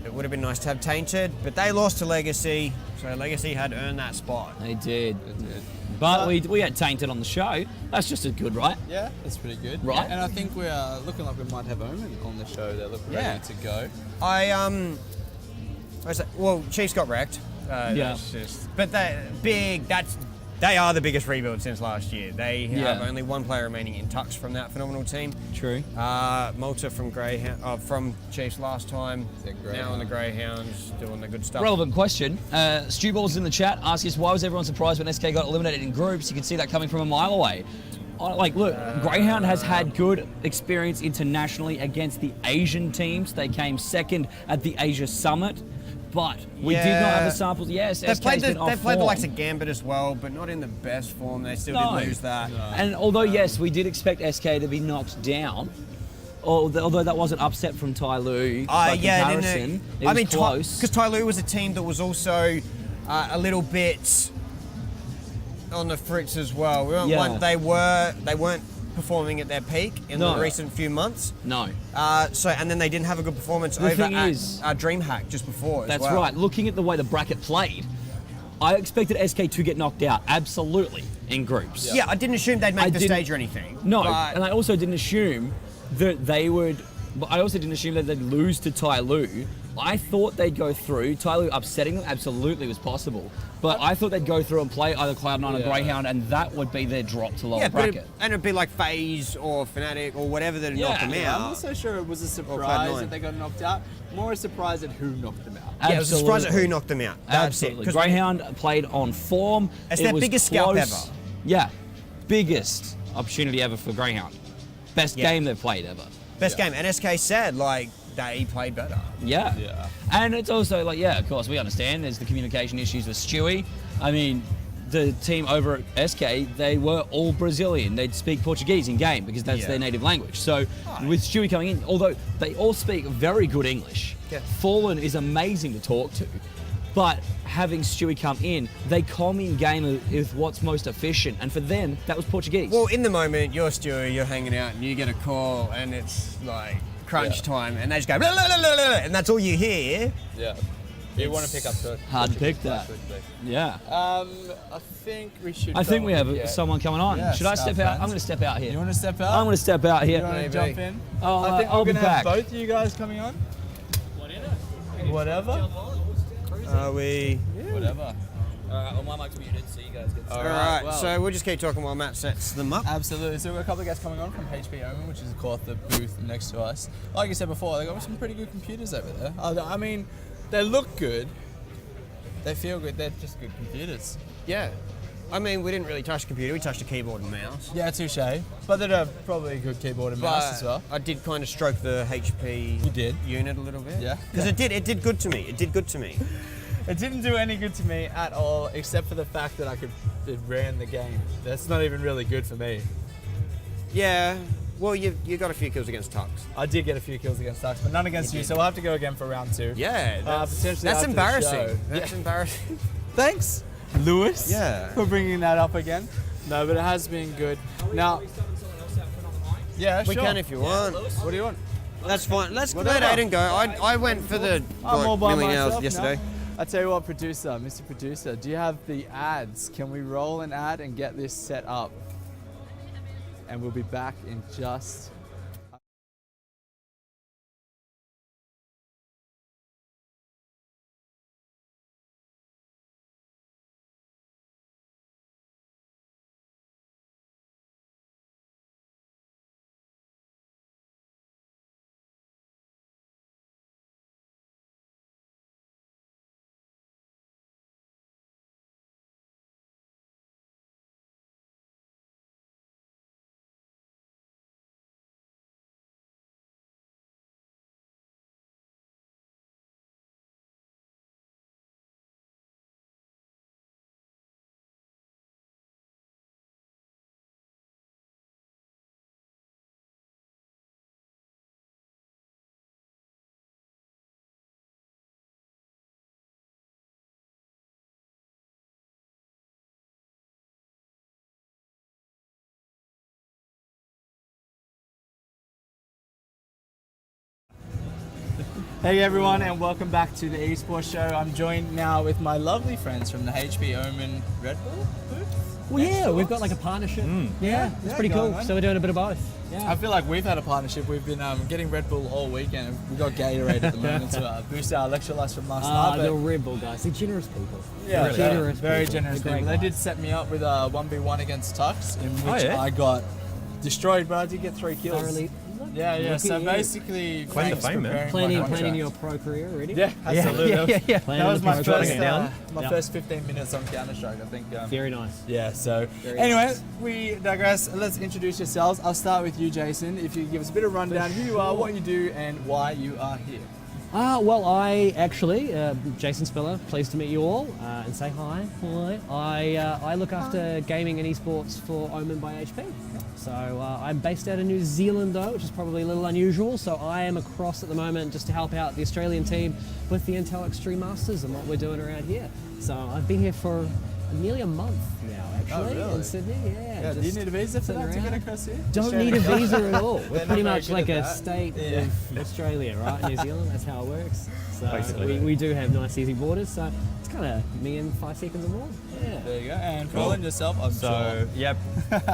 it would have been nice to have Tainted, but they lost to Legacy, so Legacy had earned that spot. They did. But we had Tainted on the show. That's just as good, right? Yeah, that's pretty good. Right. And I think we're looking like we might have Omen on the show. They look ready to go. Chiefs got wrecked. Yeah. But they are the biggest rebuild since last year. They have only one player remaining in Tux from that phenomenal team. True. Malta from from Chiefs last time. Now on the Greyhounds, doing the good stuff. Relevant question. Stu Balls in the chat asking us, why was everyone surprised when SK got eliminated in groups? You can see that coming from a mile away. Look, Greyhound has had good experience internationally against the Asian teams. They came second at the Asia Summit. But we did not have the samples. Yes, They've played the form. likes of Gambit as well, but not in the best form. They still did lose that. And although, yes, we did expect SK to be knocked down, although that wasn't upset from Tai Lu by comparison, it was close. Because Tai Lu was a team that was also a little bit on the fritz as well. They weren't performing at their peak in the recent few months. No. And then they didn't have a good performance over at DreamHack just before. That's right. Looking at the way the bracket played, I expected SK to get knocked out, absolutely, in groups. Yeah, I didn't assume they'd make the stage or anything. No, and I also didn't assume that they would. But I also didn't assume that they'd lose to Tai Lu. I thought they'd go through. Tai Lu upsetting them absolutely was possible. But I thought they'd go through and play either Cloud9 or Greyhound, and that would be their drop to lower bracket. And it'd be like FaZe or Fnatic or whatever that knocked them out. I'm not so sure it was a surprise that they got knocked out. More a surprise at who knocked them out. Yeah, it was a surprise at who knocked them out. Absolutely. Greyhound played on form. It's their biggest scalp ever. Yeah. Biggest opportunity ever for Greyhound. Best game they've played ever. Best game. And SK said, they played better. Yeah. And it's also of course, we understand there's the communication issues with Stewie. I mean, the team over at SK, they were all Brazilian. They'd speak Portuguese in game because that's their native language. So with Stewie coming in, although they all speak very good English, Fallen is amazing to talk to. But having Stewie come in, they come in game with what's most efficient, and for them, that was Portuguese. Well, in the moment, you're Stewie, you're hanging out, and you get a call, and it's like crunch time, and they just go, blah, blah, blah, blah, blah, and that's all you hear. Yeah. You want to pick up the hard to pick that. Yeah. I think we should. I think we have someone coming on. Yeah, should I step out? I'm going to step out here. You want to step out? I'm going to step out here. You want to jump in? I think I'll be back. Both of you guys coming on. Whatever. Are we? Whatever. Alright, well my mic's muted, so you guys get Alright, so we'll just keep talking while Matt sets them up. Absolutely. So we've got a couple of guys coming on from HP Omen, which is of course the booth next to us. Like you said before, they got some pretty good computers over there. I mean, they look good. They feel good. They're just good computers. Yeah. I mean, we didn't really touch the computer, we touched a keyboard and mouse. Yeah, touche. But they'd have probably a good keyboard and mouse as well. I did kind of stroke the HP unit a little bit. Yeah. Because it did good to me. It did good to me. It didn't do any good to me at all, except for the fact that it ran the game. That's not even really good for me. Yeah. Well, you got a few kills against Tux. I did get a few kills against Tux, but none against you, so we'll have to go again for round 2. Yeah. Potentially that's after embarrassing. the show. That's embarrassing. Thanks, Lewis. Yeah. For bringing that up again. No, but it has been good. Now. Yeah, sure. We can if you want. What do you want? That's fine. Let's let Aiden go. I went for the I'm all by milling hours myself yesterday. now. I tell you what, Mr. Producer, do you have the ads? Can we roll an ad and get this set up? And we'll be back in just Hey everyone, and welcome back to the Esports Show. I'm joined now with my lovely friends from the HP Omen Red Bull booth. Well, next yeah, to we've us. got like a partnership. Yeah, it's Yeah, pretty go cool. on. So we're doing a bit of both. I feel like we've had a partnership. We've been getting Red Bull all weekend. We've got Gatorade at the moment to boost our electrolytes from last night. The but- Red Bull guys, they're generous people. Yeah, They're generous very people. generous They're great people. They did guys. set me up with a 1v1 against Tux, in which yeah? I got destroyed, but I did get 3 kills. Thoroughly. Yeah. Look So at you. basically, Claim to thanks fame, man. preparing my Planning contract. your pro career already. Yeah, absolutely. yeah. That was my Planning first, the pro career. my Yep. first 15 minutes on Counter-Strike, I think. Very nice. Yeah, so Very anyway, nice. we digress. Let's introduce yourselves. I'll start with you, Jason. If you could give us a bit of rundown who you are, what you do, and why you are here. Well, I actually, Jason Spiller, pleased to meet you all and say hi. Hi. I look after gaming and esports for Omen by HP. So I'm based out of New Zealand though, which is probably a little unusual. So I am across at the moment just to help out the Australian team with the Intel Extreme Masters and what we're doing around here. So I've been here for nearly a month now, actually, really? in Sydney. Yeah, do you just need a visa for sitting that to get around. across here? Don't need a visa at all. We're not pretty very much good like at a that. state Yeah. of Australia, right? New Zealand, that's how it works. So Basically. we do have nice easy borders, so it's kind of me in 5 seconds or more. Yeah. There you go. And Colin, yourself, I'm So, sure. yeah,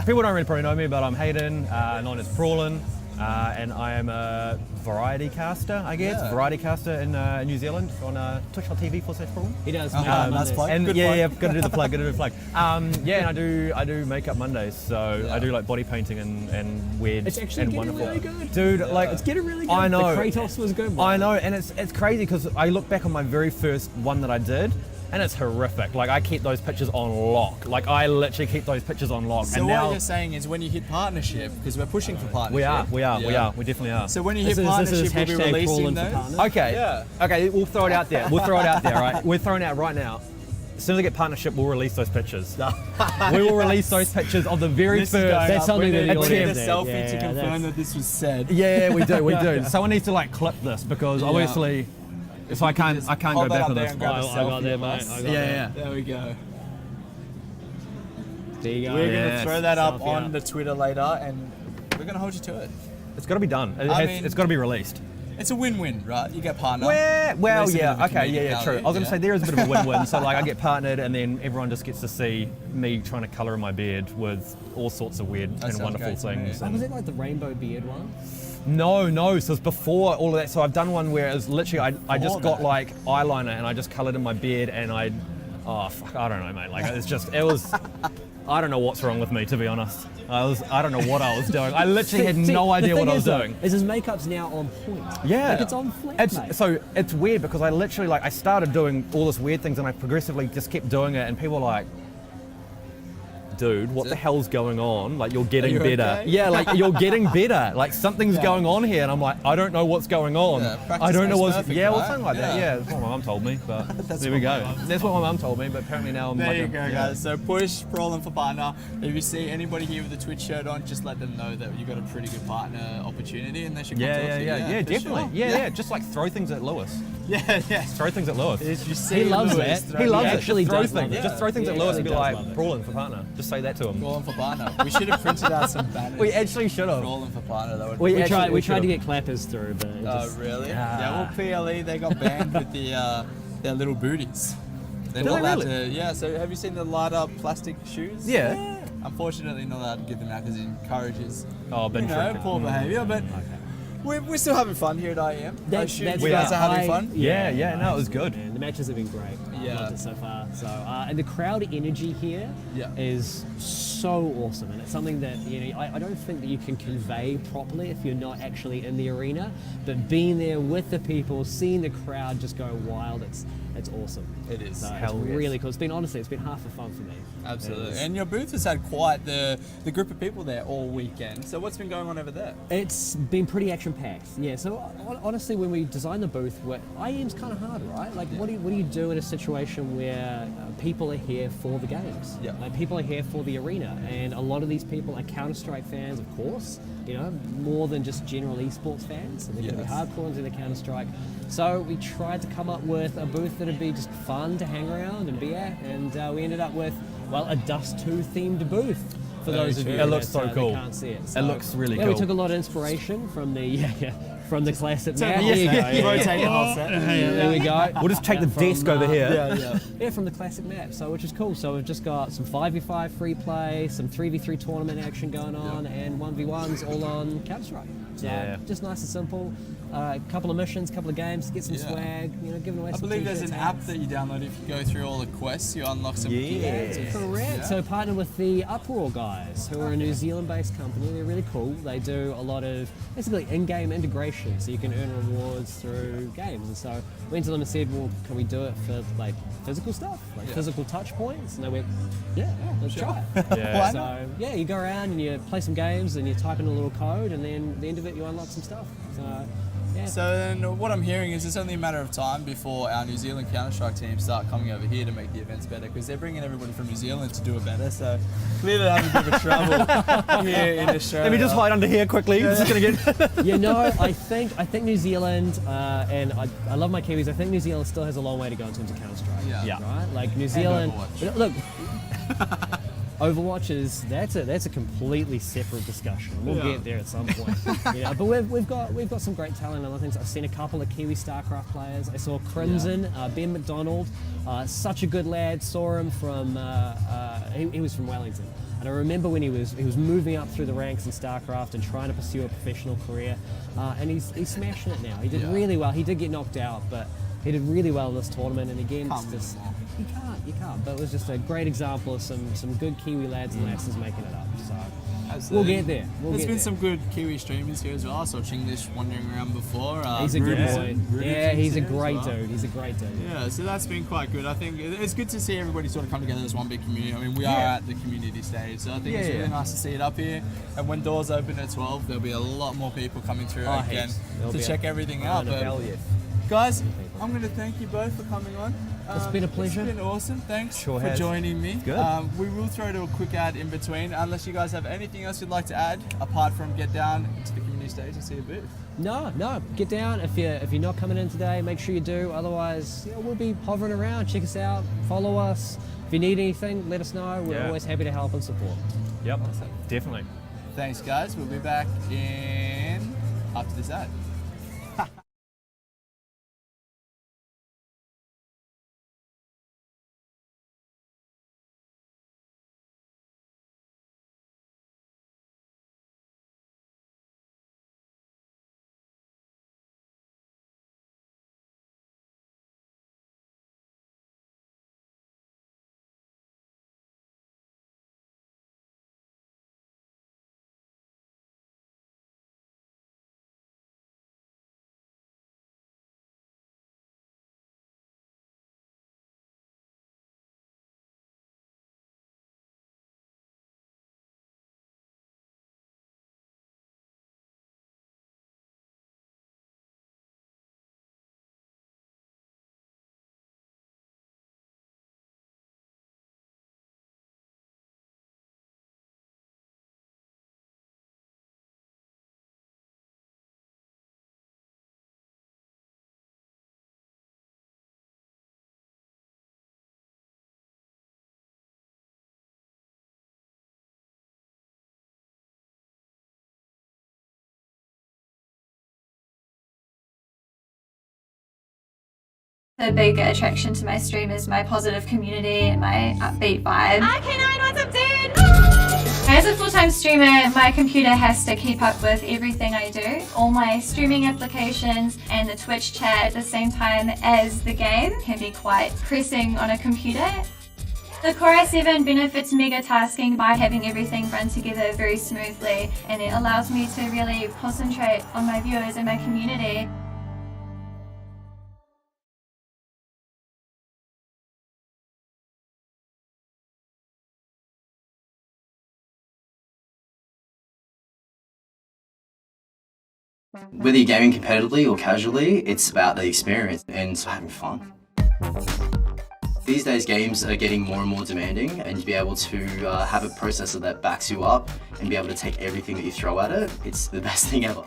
people don't really probably know me, but I'm Hayden, known as Prawlin, and I am a variety caster, I guess. Yeah. Variety caster in New Zealand on twitch.tv/Prawlin. He does. Uh-huh, Makeup nice Mondays. plug. And Good yeah, plug. yeah, gotta do the plug, gotta do the plug. Yeah, and I do makeup Mondays, so Yeah. I do like body painting and weird It's actually and getting wonderful. really good. Dude, like It's getting really good. I know. The Kratos was good. I know, and it's crazy because I look back on my very first one that I did, and it's horrific. Like I keep those pictures on lock. Like I literally keep those pictures on lock. So and what now you're saying is when you hit partnership, because we're pushing for partnership. we are, Yeah. we definitely are. So when you This hit is partnership, we'll be hashtag releasing Prawlin for those. partner. Okay. Yeah. Okay, we'll throw it out there. We'll throw it out there, right? We're throwing it out right now. As soon as I get partnership, we'll release those pictures. We will release those pictures of the very This is first. going That's up. something We that need the we need a audience selfie did. to Yeah, confirm that's- that this was said. Yeah, we do. Someone needs to like clip this because Yeah. obviously, if I can't go hold that back up on there this. and grab a I selfie got there, of mate. us. I got Yeah, there. There we go. There you go. We're going Yes. to throw that up Selfie on up. the Twitter later, and we're going to hold you to it. It's got to be done. I mean- It's got to be released. It's a win-win, right? You get partner. Well, Release a bit yeah, of a okay, comedic yeah, true. I value, was going to yeah. say there is a bit of a win-win. So like I get partnered, and then everyone just gets to see me trying to colour in my beard with all sorts of weird That and sounds wonderful great to me. things. Oh, and- was it like the rainbow beard one? No. So it's before all of that. So I've done one where it was literally I just got that. like eyeliner and I just coloured in my beard and I don't know, mate. Like it was. I don't know what's wrong with me, to be honest. I don't know what I was doing. I literally had See, no the idea thing what I was is, though, doing. Is his makeup's now on point. Yeah, Like it's on fleek, mate. So it's weird because I literally like I started doing all this weird things and I progressively just kept doing it and people were like, dude, what the hell's going on? Like you're getting you better. okay? Yeah, like you're getting better. Like something's Yeah. going on here and I'm like, I don't know what's going on. Yeah, practice I don't know makes what's perfect, well right? something like that. Yeah. Yeah, that's what my mum told me. But there we what go. my mum That's what my mum told me. But apparently now I'm There like you a- go, yeah. guys. So push Prawlin for partner. If you see anybody here with a Twitch shirt on, just let them know that you got a pretty good partner opportunity, and they should come Yeah, talk yeah, to you. yeah, for definitely. sure. Yeah, just like throw things at Lewis. yeah, yeah. Throw things at Lewis. If you see He loves Lewis, that. throw He the loves at- it. actually Just throw does love things. it. Just throw things He at Lewis and actually be does like, love it. Prawlin for partner. Just say that to him. Prawlin for partner. We should have printed out some banners. We actually should have. Prawlin for partner. That would We We actually- tried. We tried to should've. get clappers through, but it Oh, just, really? Yeah, well, PLE, they got banned with their little booties. They're Did not they allowed really? to. Yeah, so have you seen the light up plastic shoes? Yeah. Unfortunately, not allowed to give them out because it encourages Oh, bin traffic. poor behaviour. But we're still having fun here at IEM. I assume you We guys are. are having fun. Yeah, no, it was good. And the matches have been great. Yeah. Loved it so far. So and the crowd energy here is Yeah. so awesome, and it's something that I don't think that you can convey properly if you're not actually in the arena. But being there with the people, seeing the crowd just go wild, it's awesome. It is. So Hell it's yes. really cool. It's been half the fun for me. Absolutely. It's- And your booth has had quite the group of people there all weekend. So what's been going on over there? It's been pretty action packed. Yeah. So honestly, when we designed the booth, IEM's kind of hard, right? Like, what do you do in a situation where people are here for the games? Yeah. Like, people are here for the arena, and a lot of these people are Counter-Strike fans, of course. More than just general esports fans. So they're going to be Yes. hardcore into the Counter-Strike. So we tried to come up with a booth that'd be just fun to hang around and be at, and we ended up with a Dust 2 themed booth. For Very those of true. you It looks that, so cool. that can't see it. It looks really We cool. took a lot of inspiration from the from the classic map. Yeah, There you go. rotate the whole set. There we go. We'll just take the From, desk over here. Yeah, from the classic map, so which is cool. So we've just got some 5v5 free play, some 3v3 tournament action going on, and 1v1s all on Counter-Strike. So Yeah. just nice and simple. A couple of missions, couple of games, get some swag, giving away I some believe there's t-shirts, an app hats. that you download if you go through all the quests, you unlock some key Yeah. cards. Correct. Yeah. So partnered with the Uproar guys, who are a New Zealand-based company. They're really cool. They do a lot of basically in-game integration, so you can earn rewards through games. And so we went to them and said, "Well, can we do it for like physical stuff, like physical touch points?" And they went, "Yeah, let's try it." Yeah. So yeah, you go around and you play some games and you type in a little code, and then at the end of it, you unlock some stuff. So yeah. So then what I'm hearing is it's only a matter of time before our New Zealand Counter-Strike teams start coming over here to make the events better, because they're bringing everybody from New Zealand to do it better. So clearly they're having a bit of trouble here in Australia. Let me just hide under here quickly. This is gonna get. You know, I think New Zealand, and I love my Kiwis. I think New Zealand still has a long way to go in terms of Counter-Strike. Yeah. Right? Like New Zealand. Overwatch. Look, Overwatch is that's a completely separate discussion. We'll get there at some point. But we've got some great talent and other things. I've seen a couple of Kiwi StarCraft players. I saw Crimson, Ben McDonald, such a good lad. Saw him from he was from Wellington. And I remember when he was moving up through the ranks in StarCraft and trying to pursue a professional career, and he's smashing it now. He did really well. He did get knocked out, but he did really well in this tournament. And again, it's just you can't. But it was just a great example of some good Kiwi lads and lasses making it up. So we'll get there. There's been some good Kiwi streamers here as well. I saw Chinglish wandering around before. He's a good boy. Rudy's Yeah, he's a here as great well. dude. He's a great dude. Yeah, so that's been quite good. I think it's good to see everybody sort of come together as one big community. I mean, we are at the community stage, so I think it's really nice to see it up here. And when doors open at 12, there'll be a lot more people coming through again There'll to be check everything out. But guys, I'm going to thank you both for coming on. It's been a pleasure. It's been awesome. Thanks Sure for has. joining me. Good. We will throw to a quick ad in between, unless you guys have anything else you'd like to add, apart from get down into the community stage and see a booth. No, get down. If you're not coming in today, make sure you do. Otherwise, we'll be hovering around. Check us out. Follow us. If you need anything, let us know. We're always happy to help and support. Yep, definitely. Thanks, guys. We'll be back in after this ad. The big attraction to my stream is my positive community and my upbeat vibe. Arcanine, what's up, dude? As a full-time streamer, my computer has to keep up with everything I do. All my streaming applications and the Twitch chat at the same time as the game can be quite pressing on a computer. The Core i7 benefits mega tasking by having everything run together very smoothly, and it allows me to really concentrate on my viewers and my community. Whether you're gaming competitively or casually, it's about the experience and having fun. These days games are getting more and more demanding, and to be able to have a processor that backs you up and be able to take everything that you throw at it, it's the best thing ever.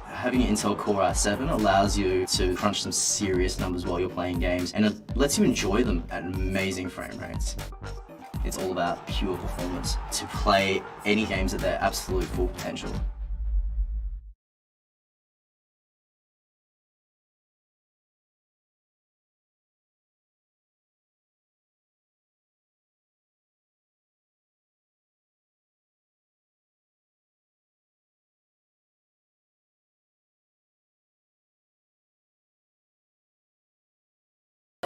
Having an Intel Core i7 allows you to crunch some serious numbers while you're playing games, and it lets you enjoy them at amazing frame rates. It's all about pure performance to play any games at their absolute full potential.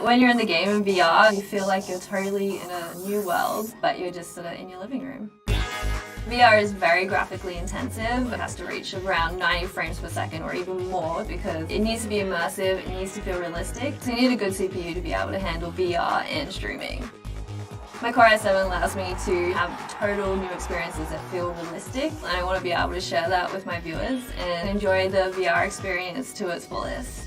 When you're in the game in VR, you feel like you're totally in a new world, but you're just sort of in your living room. VR is very graphically intensive. It has to reach around 90 frames per second or even more because it needs to be immersive, it needs to feel realistic. So you need a good CPU to be able to handle VR and streaming. My Core i7 allows me to have total new experiences that feel realistic, and I want to be able to share that with my viewers and enjoy the VR experience to its fullest.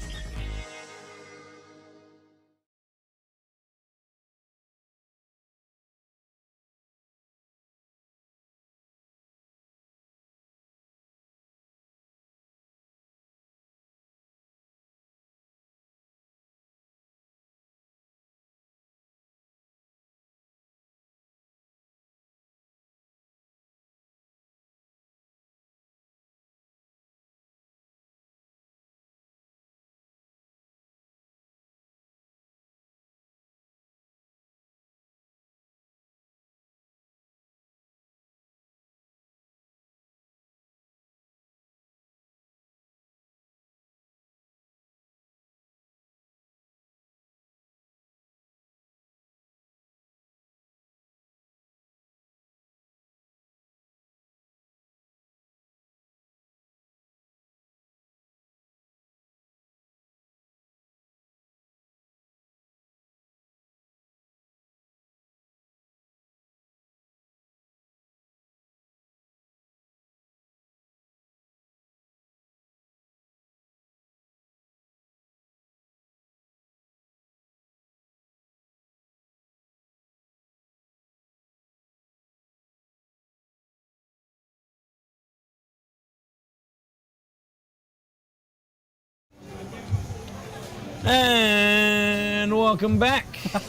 And welcome back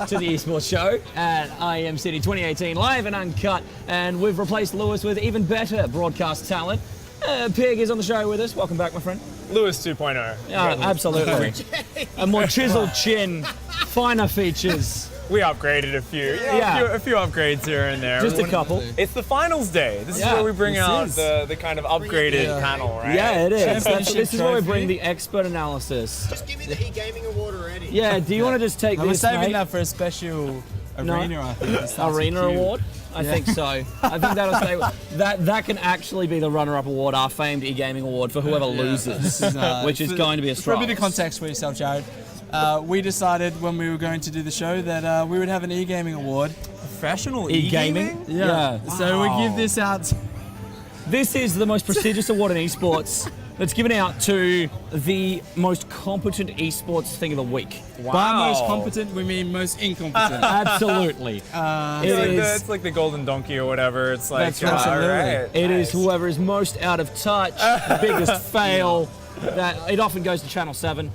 to the Esports Show at IEM City 2018, live and uncut. And we've replaced Lewis with even better broadcast talent. Pig is on the show with us. Welcome back, my friend. Lewis 2.0. Yeah, absolutely. A more chiseled chin, finer features. We upgraded a few. A few upgrades here and there. Just a couple. It's the finals day. This is where we bring out the kind of upgraded panel, right? Yeah, it is. This is where we bring the expert analysis. Just give me the e-gaming award already. Yeah, do you want to just take We're this, saving mate? that for a special arena, I think. Arena award? I think so. I think that'll stay. That can actually be the runner-up award, our famed e-gaming award for whoever loses, which is going to be a struggle. For a bit of context for yourself, Jared. We decided when we were going to do the show that we would have an e-gaming award. Professional e-gaming? Yeah. Wow. So we give this out. This is the most prestigious award in esports that's given out to the most competent esports thing of the week. Wow. By most competent, we mean most incompetent. Absolutely. It's like the golden donkey or whatever. It's like, that's right. It is whoever is most out of touch, biggest fail. That it often goes to Channel 7,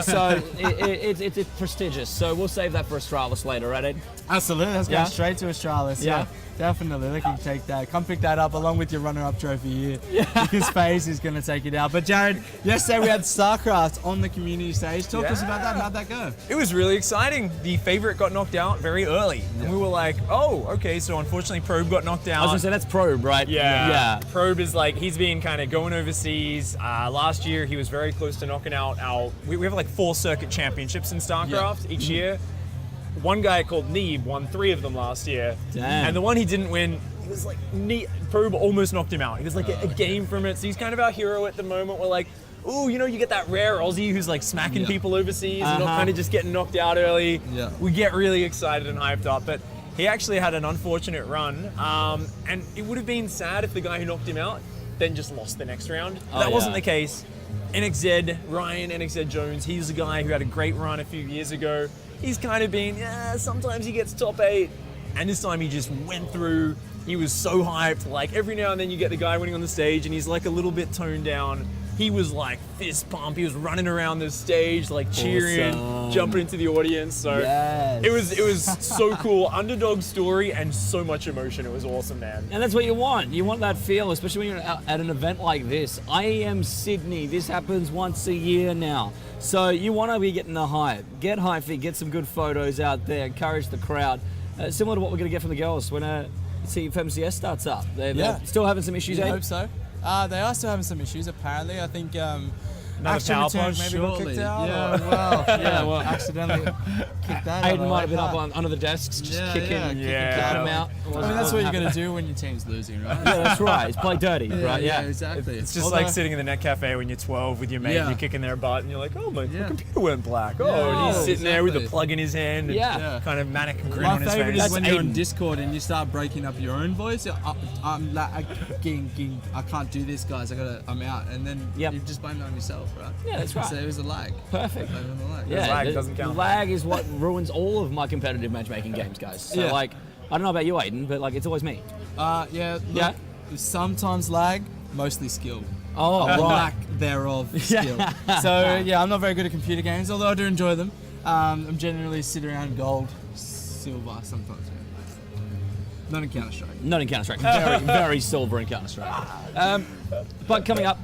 so it's prestigious. So we'll save that for Astralis later, right, Ed? Absolutely, let's go straight to Astralis. Yeah, definitely. Look, you take that. Come pick that up along with your runner-up trophy here, because FaZe is going to take it out. But Jared, yesterday we had StarCraft on the community stage. Talk to us about that. How'd that go? It was really exciting. The favorite got knocked out very early, and we were like, "Oh, okay." So unfortunately, Probe got knocked out. I was going to say that's Probe, right? Yeah. Probe is like he's been kind of going overseas. Last year, he was very close to knocking out our. We have like 4 circuit championships in StarCraft each year. One guy called Neeb won 3 of them last year. Damn. And the one he didn't win, he was like, Probe almost knocked him out. He was like a game from it. So he's kind of our hero at the moment. We're like, ooh, you know, you get that rare Aussie who's like smacking people overseas and not kind of just getting knocked out early. Yeah. We get really excited and hyped up. But he actually had an unfortunate run. And it would have been sad if the guy who knocked him out then just lost the next round. That wasn't the case. NXZ, Ryan NXZ Jones, he's a guy who had a great run a few years ago. He's kind of been, sometimes he gets top 8, and this time he just went through. He was so hyped. Like every now and then you get the guy winning on the stage and he's like a little bit toned down. He was like fist pump. He was running around the stage, like cheering, jumping into the audience. So it was so cool. Underdog story and so much emotion. It was awesome, man. And that's what you want. You want that feel, especially when you're at an event like this. IEM Sydney, this happens once a year now. So you want to be getting the hype. Get hypey, get some good photos out there, encourage the crowd. Similar to what we're going to get from the girls when FMCS starts up. They're still having some issues, I hope so. They are still having some issues, apparently. I think Another Action power plug returns maybe got shortly. kicked out. Yeah, well, Yeah, well, accidentally kicked that out. Aiden might have been up under the desks, just kicking them out. I mean, that's what you're going to do when your team's losing, right? Yeah, that's right. It's play dirty, right? Yeah, Yeah. exactly. It's just like sitting in the net cafe when you're 12 with your mate, and you're kicking their butt, and you're like, oh, my computer went black. Oh, and he's sitting there with a plug in his hand, and kind of manic grin on his face. My favorite is when you're on Discord and you start breaking up your own voice. I can't do this, guys. I'm out, and then you just blame it on yourself, right? Yeah, that's right. So it was a lag. Perfect. Blame it on the lag. Yeah, lag doesn't count. Lag is what ruins all of my competitive matchmaking games, guys. So like, I don't know about you, Aiden, but like, it's always me. Look, sometimes lag, mostly skill. Oh, right. Lack thereof skill. So yeah, I'm not very good at computer games, although I do enjoy them. I'm generally sit around gold, silver sometimes. Not in Counter-Strike. Not in Counter-Strike. Very, very silver in Counter-Strike. But coming up,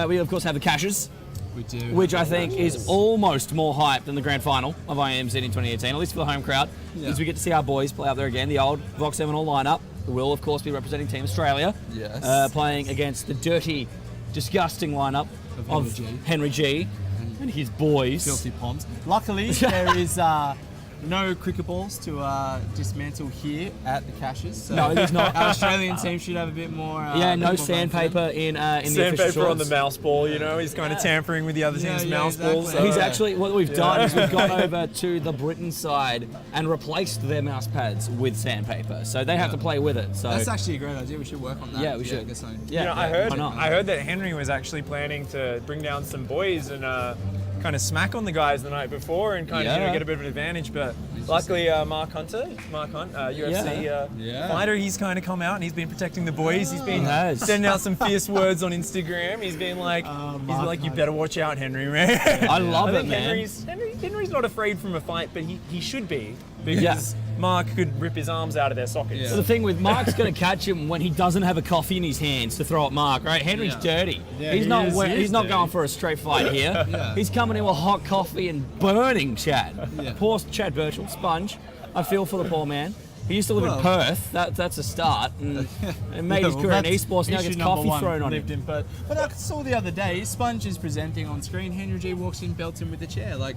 we of course have the Caches. We do. Which I think is almost more hype than the grand final of IEM City in 2018, at least for the home crowd, because we get to see our boys play out there again. The old Vox Seminole lineup will, of course, be representing Team Australia. Yes. Playing against the dirty, disgusting lineup of Henry G. And his boys. Filthy Poms. Luckily, there is no cricket balls to dismantle here at the Caches. So no, there's not. Our Australian team should have a bit more. No sandpaper in the official sandpaper shorts. on the mouse ball, you know, he's kind of tampering with the other team's mouse balls. He's actually, what we've done is we've gone over to the Britain side and replaced their mouse pads with sandpaper, so they have to play with it. So that's actually a great idea. We should work on that. Yeah, we should. You know, I heard that Henry was actually planning to bring down some boys and kind of smack on the guys the night before and kind of get a bit of an advantage, but luckily Mark Hunt, UFC fighter, he's kind of come out and he's been protecting the boys. He's been sending out some fierce words on Instagram. He's been like, you better watch out, Henry, man. I love it, man. Henry's not afraid from a fight, but he should be, because Mark could rip his arms out of their sockets. So the thing with Mark's going to catch him when he doesn't have a coffee in his hands to throw at Mark, right? Henry's dirty. Yeah, he's not dirty. going for a straight fight here. He's coming in with hot coffee and burning Chad. Poor Chad Birchall, sponge. I feel for the poor man. He used to live in Perth. That's a start, and made his career in esports. Now gets coffee thrown on him. In Perth. But I saw the other day, Sponge is presenting on screen. Henry G walks in, belts him with the chair. Like,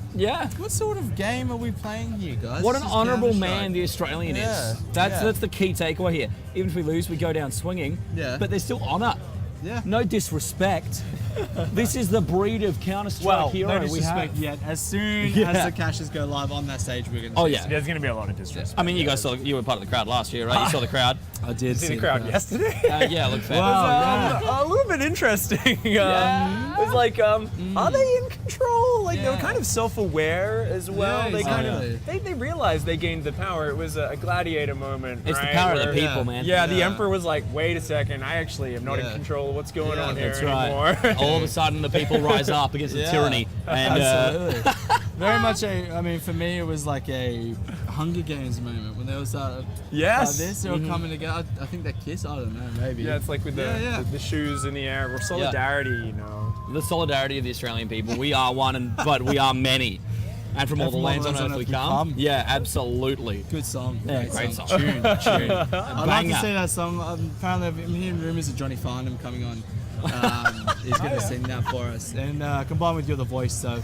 what sort of game are we playing here, guys? What an honourable man the Australian is. That's the key takeaway here. Even if we lose, we go down swinging. But there's still honour. No disrespect. This is the breed of Counter-Strike hero no we disrespect have. yet. As soon as the Caches go live on that stage, we're going to There's going to be a lot of disrespect. I mean, you guys you were part of the crowd last year, right? You saw the crowd. I did see the crowd yesterday. Yeah, it looked fair. A little bit interesting. It was like, are they in control? Like, they were kind of self-aware as well. They kind of they realized they gained the power. It was a gladiator moment. It's right? the power of the people, man. Yeah, the Emperor was like, wait a second, I actually am not in control of what's going on here anymore. All of a sudden, the people rise up against the tyranny. And, absolutely. Very much for me, it was like a Hunger Games moment when they all started. This, they were coming together. I think they kiss. I don't know, maybe. Yeah, it's like with the shoes in the air, or solidarity, you know. The solidarity of the Australian people. We are one, but we are many. And from all the lands on earth we come. Yeah, absolutely. Good song. Yeah, great song. Tune. I'd love to see that song. Apparently, I'm hearing rumours of Johnny Farnham coming on. He's going to sing that for us. And combined with You're the Voice, so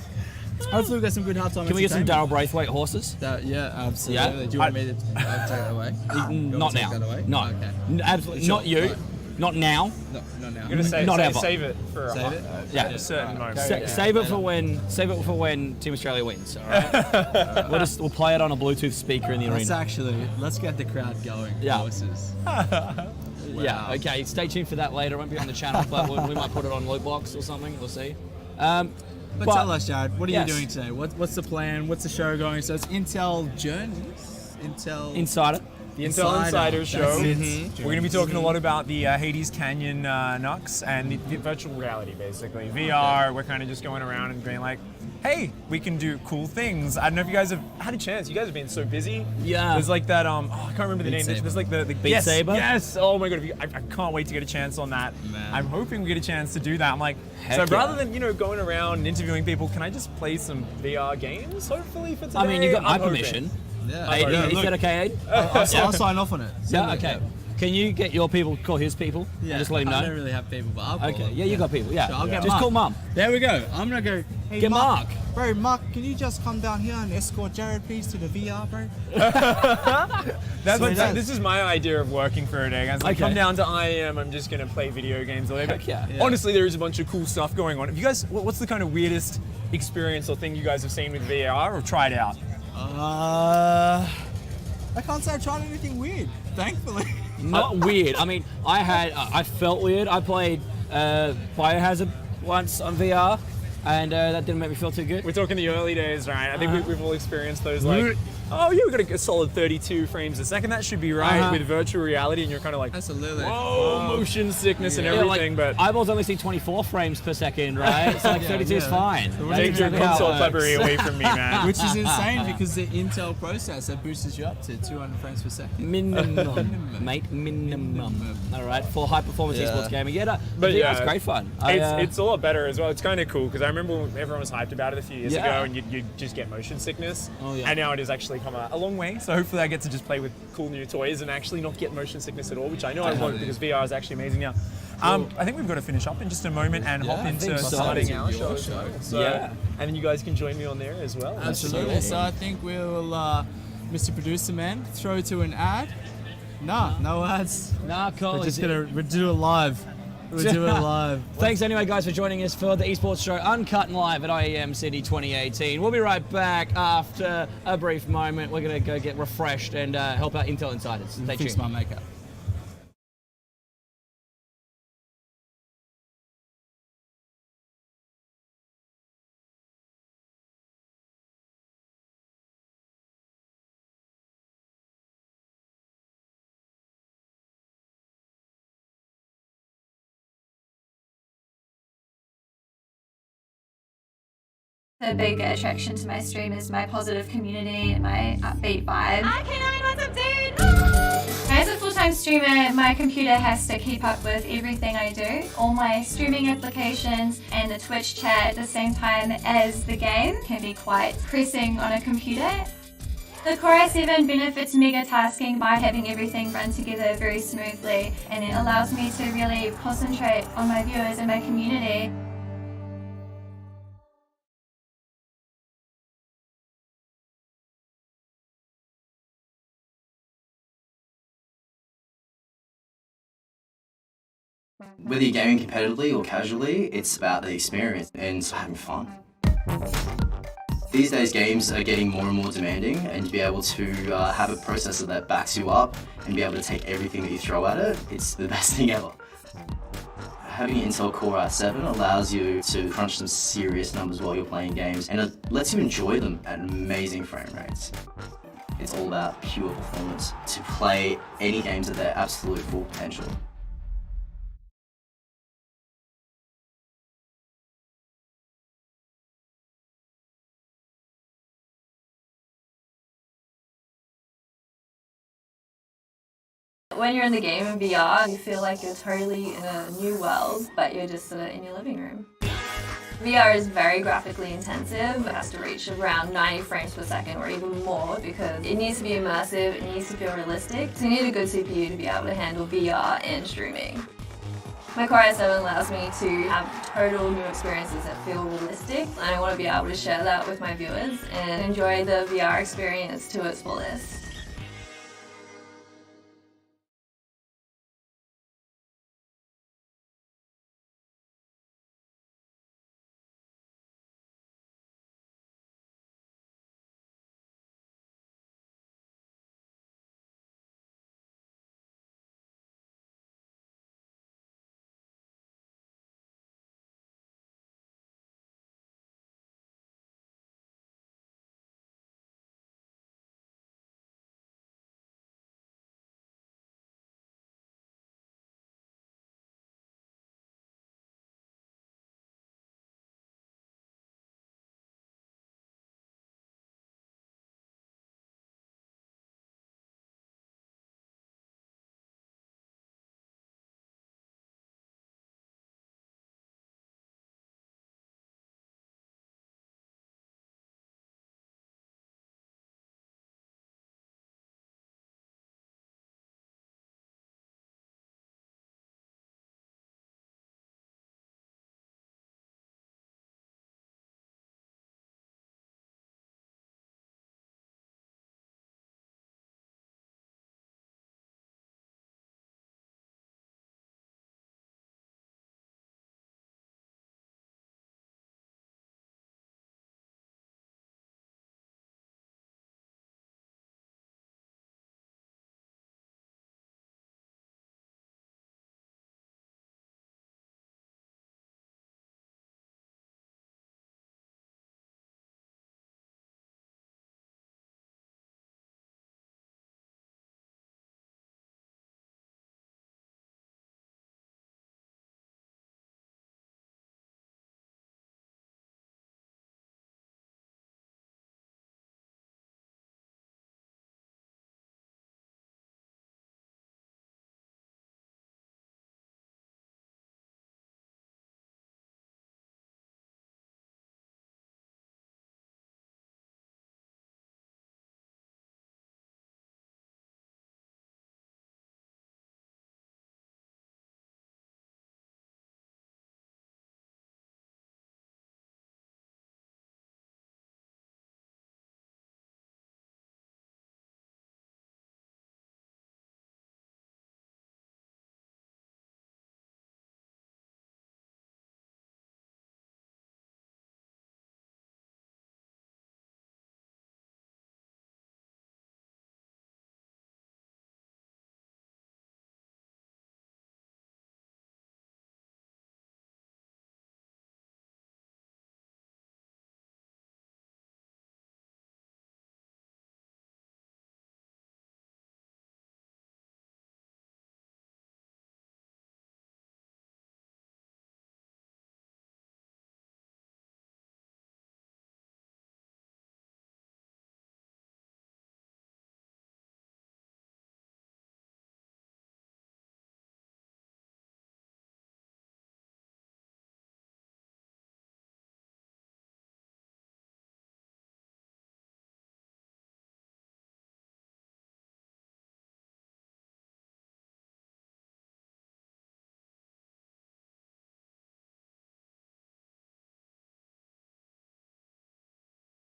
hopefully we'll get some good halftime. Can we get some Daryl Braithwaite horses? Yeah, absolutely. Yeah? Do you want me to take that away? Not now. No. Okay. Absolutely. Sure. Not you. Right. Not now. No, not now. I'm going to not ever. Save it for a certain moment. Save it for when Team Australia wins. All right. We'll play it on a Bluetooth speaker in the arena. Let's get the crowd going. Yeah. Horses. Yeah. Okay. Stay tuned for that later. It won't be on the channel, but we might put it on Lootbox or something. We'll see. But tell us, Jared, what are you doing today? What's the plan? What's the show going? So it's Intel Journeys? Insider. The Intel Insider Show. Mm-hmm. We're going to be talking a lot about the Hades Canyon Nux and the virtual reality, basically. VR, we're kind of just going around and being like, hey, we can do cool things. I don't know if you guys have had a chance. You guys have been so busy. Yeah. There's like that, I can't remember the name. There's like the Beat Saber? Yes. Oh my God. I can't wait to get a chance on that. Man. I'm hoping we get a chance to do that. I'm like, rather than, going around and interviewing people, can I just play some VR games, hopefully, for today? I mean, you got my permission. Yeah. Is that okay, Aiden? I'll sign off on it. Yeah, okay. Can you get your people to call his people? Yeah, And just let him know. I don't really have people, but I'll call Okay, them. yeah, you got people. Yeah, Sure, I'll get just Mark. call Mum. There we go. I'm gonna go. Hey, Get Mark. Bro, Mark, can you just come down here and escort Jared, please, to the VR, bro? This is my idea of working for a day, guys. Like, Okay. come down to IEM, I'm just gonna play video games all day. But Heck yeah. honestly, there is a bunch of cool stuff going on. Have you guys, what's the kind of weirdest experience or thing you guys have seen with VR or tried out? I can't say I tried anything weird, thankfully. Not weird. I mean, I felt weird. I played Biohazard once on VR, and that didn't make me feel too good. We're talking the early days, right? I think we've all experienced those, like, oh, you got a solid 32 frames a second. That should be right with virtual reality, and you're kind of like, Absolutely. whoa, motion sickness and everything. like, but eyeballs only see 24 frames per second, right? So like 32 is fine. That's take your exactly how it console works. cleverly away from me, man. Which is insane because the Intel processor boosts you up to 200 frames per second. Minimum, mate, minimum. All right, for high performance esports gaming. Yeah, no, But yeah, yeah, it's great fun. It's a lot better as well. It's kind of cool because I remember when everyone was hyped about it a few years Yeah. ago, and you just get motion sickness. Oh, yeah. And now it has actually come a long way. So hopefully I get to just play with cool new toys and actually not get motion sickness at all, which I know I won't because VR is actually amazing now. I think we've got to finish up in just a moment and hop I into think so. starting our Your show. show. So, Yeah. And then you guys can join me on there as well. Absolutely. So I think we'll, Mr. Producer Man, throw to an ad. Nah, no ads. Nah, cool. We're just gonna do it live. We'll do it live. Thanks anyway, guys, for joining us for the esports show Uncut and Live at IEM City 2018. We'll be right back after a brief moment. We're going to go get refreshed and help out Intel Insiders. Stay Fix tuned. my makeup. The big attraction to my stream is my positive community and my upbeat vibe. Arcanine, what's up, dude? As a full-time streamer, my computer has to keep up with everything I do, all my streaming applications and the Twitch chat at the same time as the game can be quite pressing on a computer. The Core i7 benefits megatasking by having everything run together very smoothly, and it allows me to really concentrate on my viewers and my community. Whether you're gaming competitively or casually, it's about the experience and having fun. These days games are getting more and more demanding, and to be able to have a processor that backs you up and be able to take everything that you throw at it, it's the best thing ever. Having an Intel Core i7 allows you to crunch some serious numbers while you're playing games, and it lets you enjoy them at amazing frame rates. It's all about pure performance to play any games at their absolute full potential. When you're in the game in VR, you feel like you're totally in a new world, but you're just in your living room. VR is very graphically intensive. It has to reach around 90 frames per second or even more because it needs to be immersive, it needs to feel realistic. So you need a good CPU to be able to handle VR and streaming. My Core i7 allows me to have total new experiences that feel realistic, and I want to be able to share that with my viewers and enjoy the VR experience to its fullest.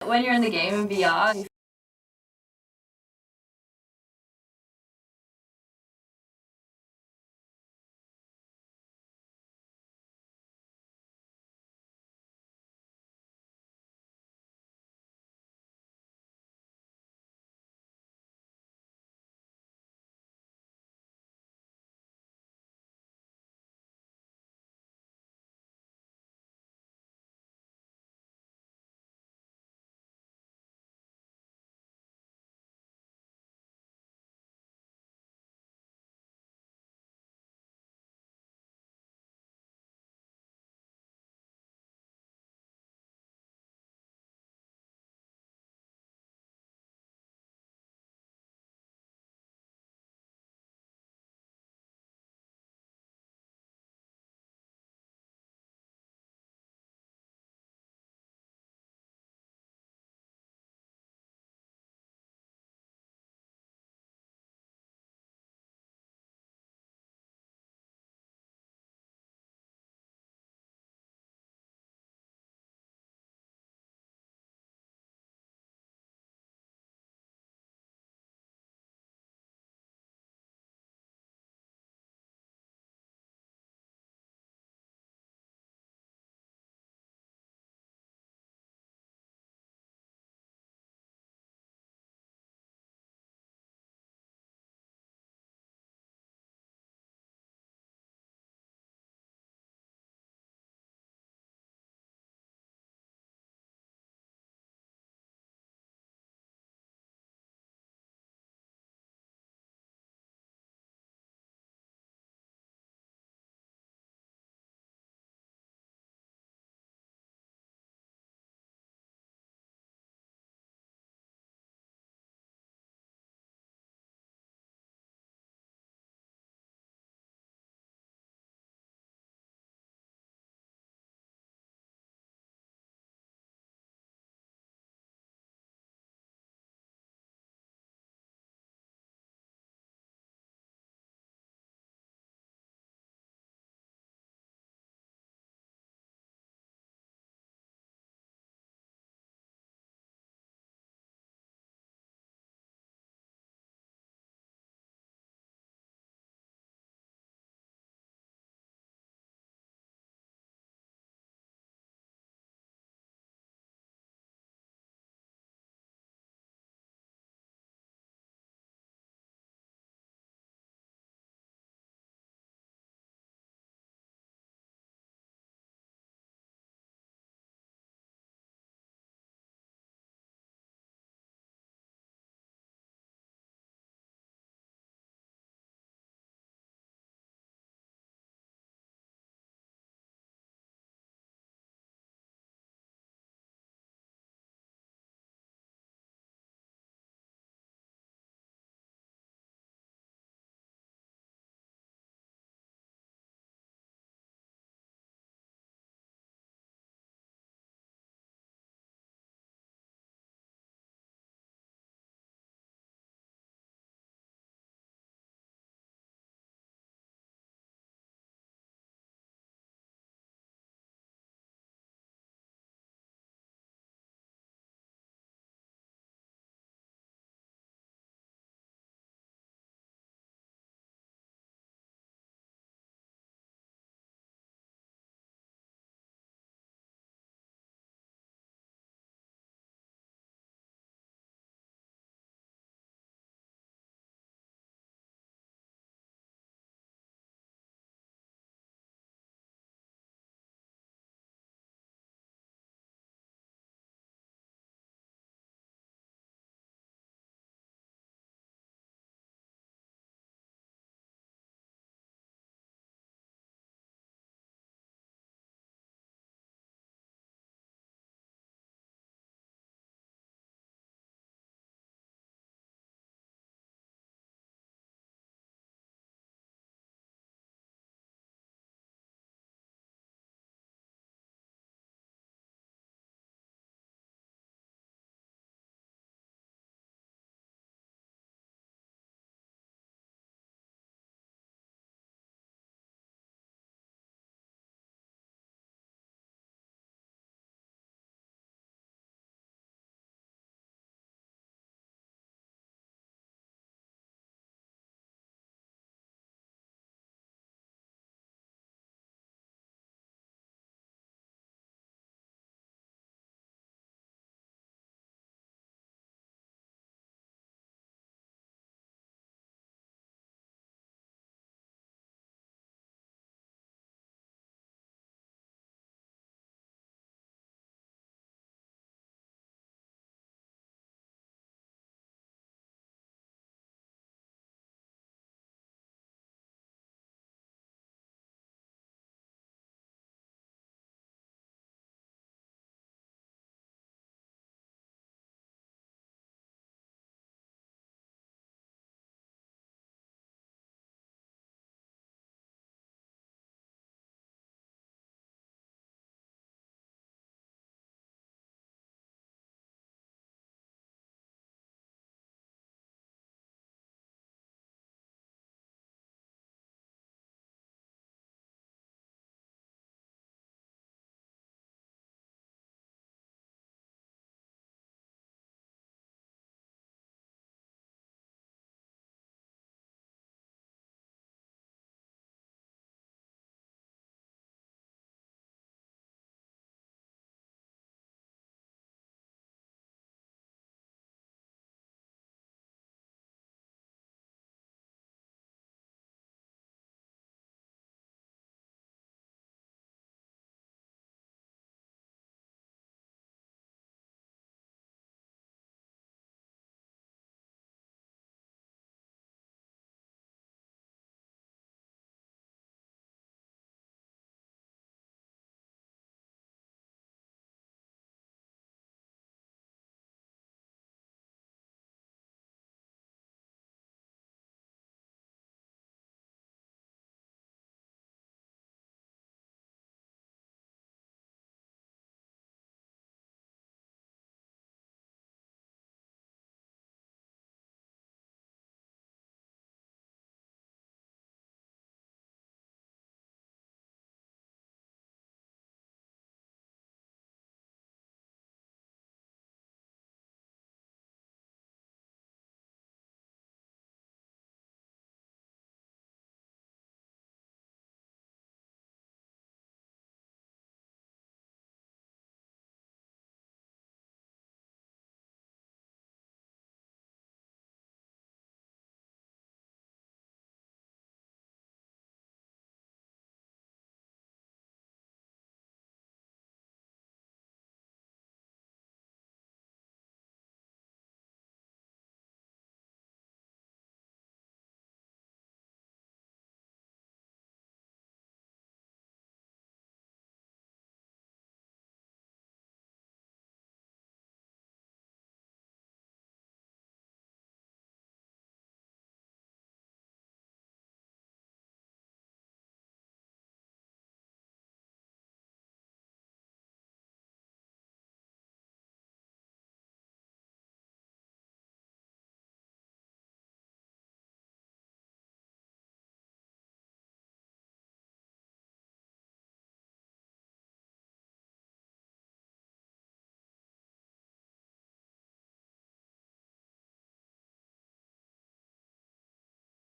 When you're in the game in VR,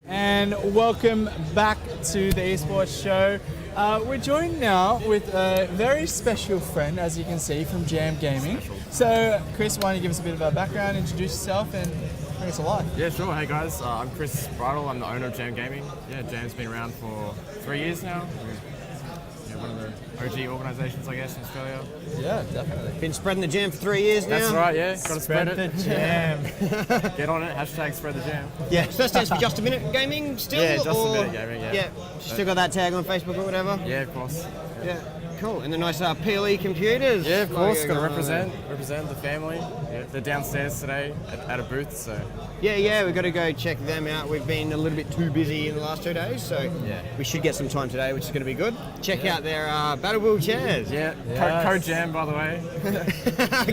And welcome back to the esports show. We're joined now with a very special friend, as you can see, from Jam Gaming. So, Chris, why don't you give us a bit of a background, introduce yourself, and bring us to life? Yeah, sure. Hey guys, I'm Chris Bridle. I'm the owner of Jam Gaming. Yeah, Jam's been around for 3 years now. One of the OG organisations, I guess, in Australia. Yeah, definitely. Been spreading the jam for 3 years now. That's right, yeah. Got to spread the it. jam. Get on it. Hashtag spread the jam. Yeah, so that stands for Just a Minute Gaming still? Yeah, Just a or- Minute Gaming, yeah. Yeah, still got that tag on Facebook or whatever? Yeah, of course. Yeah, cool. And the nice PLE computers. Yeah, of course. Logo Got to going on represent the family. Yeah, they're downstairs today at a booth, so. Yeah, we've got to go check them out. We've been a little bit too busy in the last 2 days, so yeah, we should get some time today, which is going to be good. Check out their Battle Wheel chairs. Yeah, Yes. Code Jam, by the way.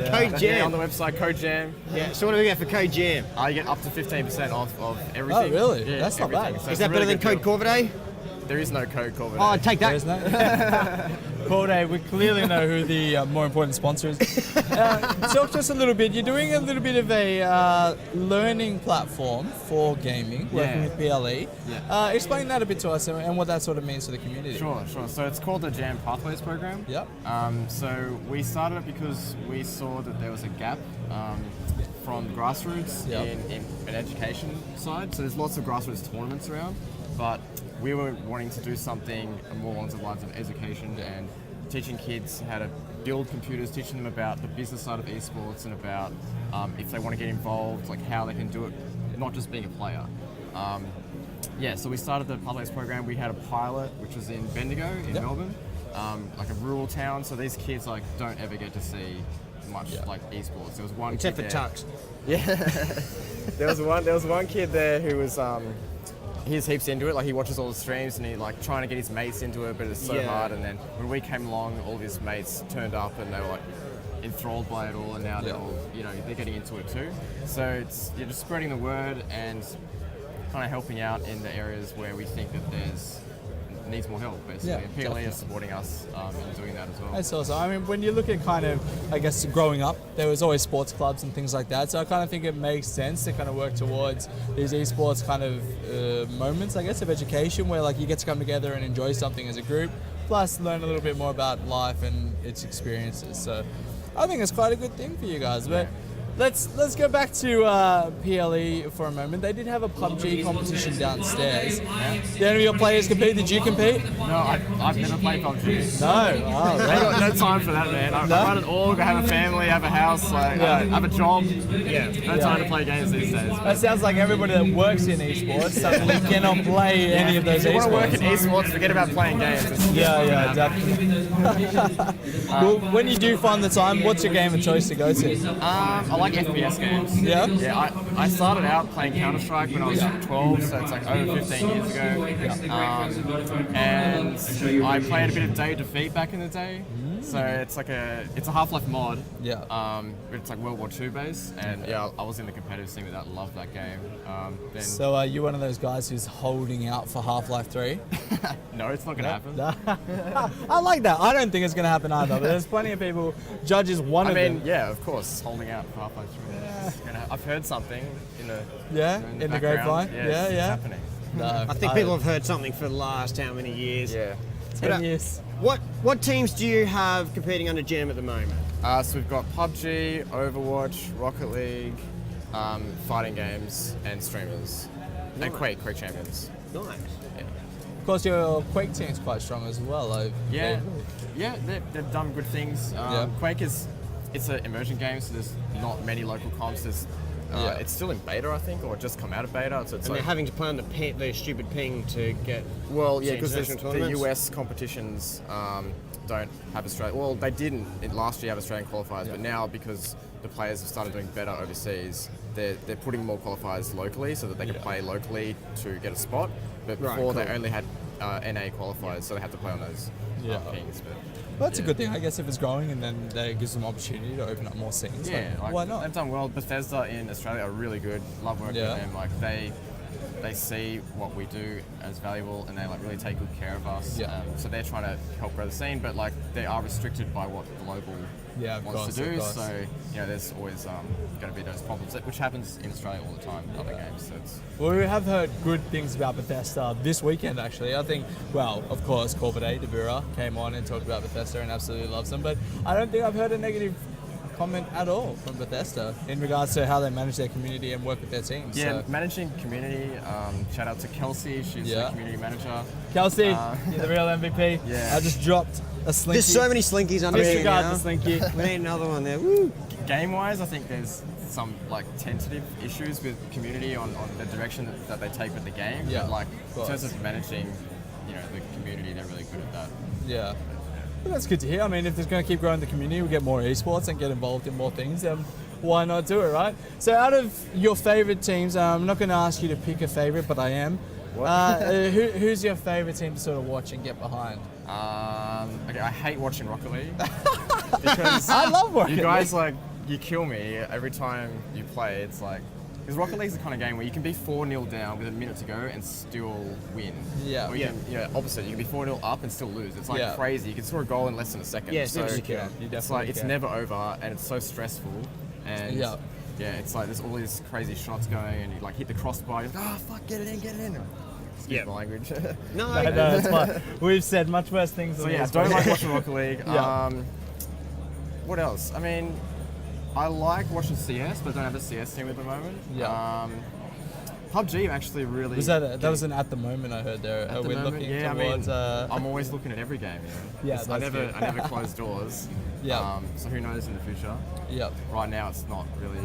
Code Jam. Yeah, on the website, Code Jam. Yeah, so what do we get for Code Jam? You get up to 15% off of everything. Oh, really? Yeah, That's not everything. bad. So Is it's that a better really than good Code deal. Corvidae? There is no code Corvidae. Oh, take that. There's no. Corday, we clearly know who the more important sponsor is. Talk to us a little bit. You're doing a little bit of a learning platform for gaming, working with PLE. Yeah. Explain that a bit to us and what that sort of means to the community. Sure. So it's called the Jam Pathways program. Yep. So we started it because we saw that there was a gap from grassroots in an education side. So there's lots of grassroots tournaments around, but we were wanting to do something more along the lines of education and teaching kids how to build computers, teaching them about the business side of esports and about if they want to get involved, like how they can do it, not just being a player. So we started the Pathways program. We had a pilot, which was in Bendigo in Melbourne, like a rural town. So these kids like don't ever get to see much like esports. There was one Except kid for there. Tux. Yeah. there was one kid there who was he's heaps into it. Like he watches all the streams and he like trying to get his mates into it, but it's so hard. And then when we came along, all of his mates turned up and they were like enthralled by it all, and now they're all, they're getting into it too. So you're just spreading the word and kind of helping out in the areas where we think that needs more help, basically. Yeah, and PLE is supporting us in doing that as well. That's awesome. I mean, when you look at kind of, I guess, growing up, there was always sports clubs and things like that. So I kind of think it makes sense to kind of work towards these esports kind of moments, I guess, of education where like you get to come together and enjoy something as a group, plus learn a little bit more about life and its experiences. So I think it's quite a good thing for you guys. But let's go back to PLE for a moment. They did have a PUBG competition downstairs. Did any of your players compete? Did you compete? No, I've never played PUBG. No. Oh, I got no time for that, man. I run an org, I have a family, I have a house, I have a job. No time to play games these days. That sounds like everybody that works in esports suddenly cannot play any of those If you esports. want to work in esports, forget about playing games. Definitely. Well, when you do find the time, what's your game of choice to go to? I like FPS games. Yeah? Yeah, I started out playing Counter-Strike when I was 12, so it's like over 15 years ago. And I played a bit of Day Defeat back in the day. So it's a Half-Life mod. Yeah. But it's like World War II based, and I was in the competitive scene with that. Loved that game. Then So are you one of those guys who's holding out for Half-Life 3? no, it's not gonna happen. I like that. I don't think it's going to happen either, but there's plenty of people. Judge is one of them. Yeah, of course, holding out for Half-Life 3. I've heard something in the in the background. grapevine. It's happening. No, I think people have heard something for the last how many years? Yeah. 10 years. What teams do you have competing under Jam at the moment? So we've got PUBG, Overwatch, Rocket League, fighting games, and streamers. And Quake Champions. Nice. Yeah. Of course, your Quake team's quite strong as well. They've done good things. Quake it's an emerging game, so there's not many local comps. It's still in beta, I think, or just come out of beta. So it's they're having to play on the stupid ping to get. Well, yeah, because the tournaments. US competitions don't have Australia. Well, they didn't last year have Australian qualifiers, but now because the players have started doing better overseas, they're putting more qualifiers locally so that they can play locally to get a spot. But before they only had NA qualifiers, so they had to play on those pings. Well, that's a good thing, I guess, if it's growing and then that gives them opportunity to open up more scenes. Yeah, why not? They've done well. Bethesda in Australia are really good. Love working with them. Like they see what we do as valuable and they like really take good care of us. So they're trying to help grow the scene, but like they are restricted by what global Yeah, of wants course, to do. of course. So there's always going to be those problems, which happens in Australia all the time in other games. So it's, Well, we have heard good things about Bethesda this weekend, actually. I think, well, of course, Corporate Dabura came on and talked about Bethesda and absolutely loves them, but I don't think I've heard a negative comment at all from Bethesda in regards to how they manage their community and work with their teams. yeah, So. managing community. Shout out to Kelsey, she's the community manager. Kelsey, you're the real MVP. Yeah. I just dropped a slinky. There's so many slinkies under here Disregard now. the slinky. We need another one there. Woo. Game-wise, I think there's some like tentative issues with community on the direction that they take with the game. Yeah, But like of in terms course. of managing, the community, they're really good at that. Yeah. Well, that's good to hear. I mean, if it's going to keep growing the community, we'll get more esports and get involved in more things, then why not do it, right? So out of your favourite teams, I'm not going to ask you to pick a favourite, but I am. Who's your favourite team to sort of watch and get behind? Okay, I hate watching Rocket League because I love Rocket you guys League. you kill me every time you play. It's like because Rocket League's the kind of game where you can be 4-0 down with a minute to go and still win. Yeah. Or you can, opposite. You can be 4-0 up and still lose. It's like Yeah. crazy. You can score a goal in less than a second. Yeah, so you can. You it's definitely like it's can. never over and it's so stressful. And Yeah. it's like there's all these crazy shots going and you like hit the crossbar. You're like, fuck, get it in. Excuse my language. No, No, that's fine. We've said much worse things. So than yeah, this, don't but- like watching Rocket League. Yeah. What else? I mean, I like watching CS, but I don't have a CS team at the moment. Yeah. PUBG actually really. Was that was an at the moment I heard there. At the We're moment, looking yeah, towards. I'm always looking at every game. Yeah, I that's never, good. I never close doors. Yeah. So who knows in the future? Yep. Right now, it's not really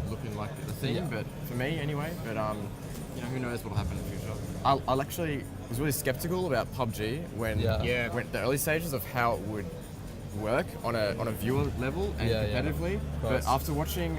looking like the thing, Yeah. but for me anyway. But who knows what'll happen in the future? I actually was really skeptical about PUBG when when the early stages of how it would work on a viewer level and Yeah, yeah. competitively. Of But course. after watching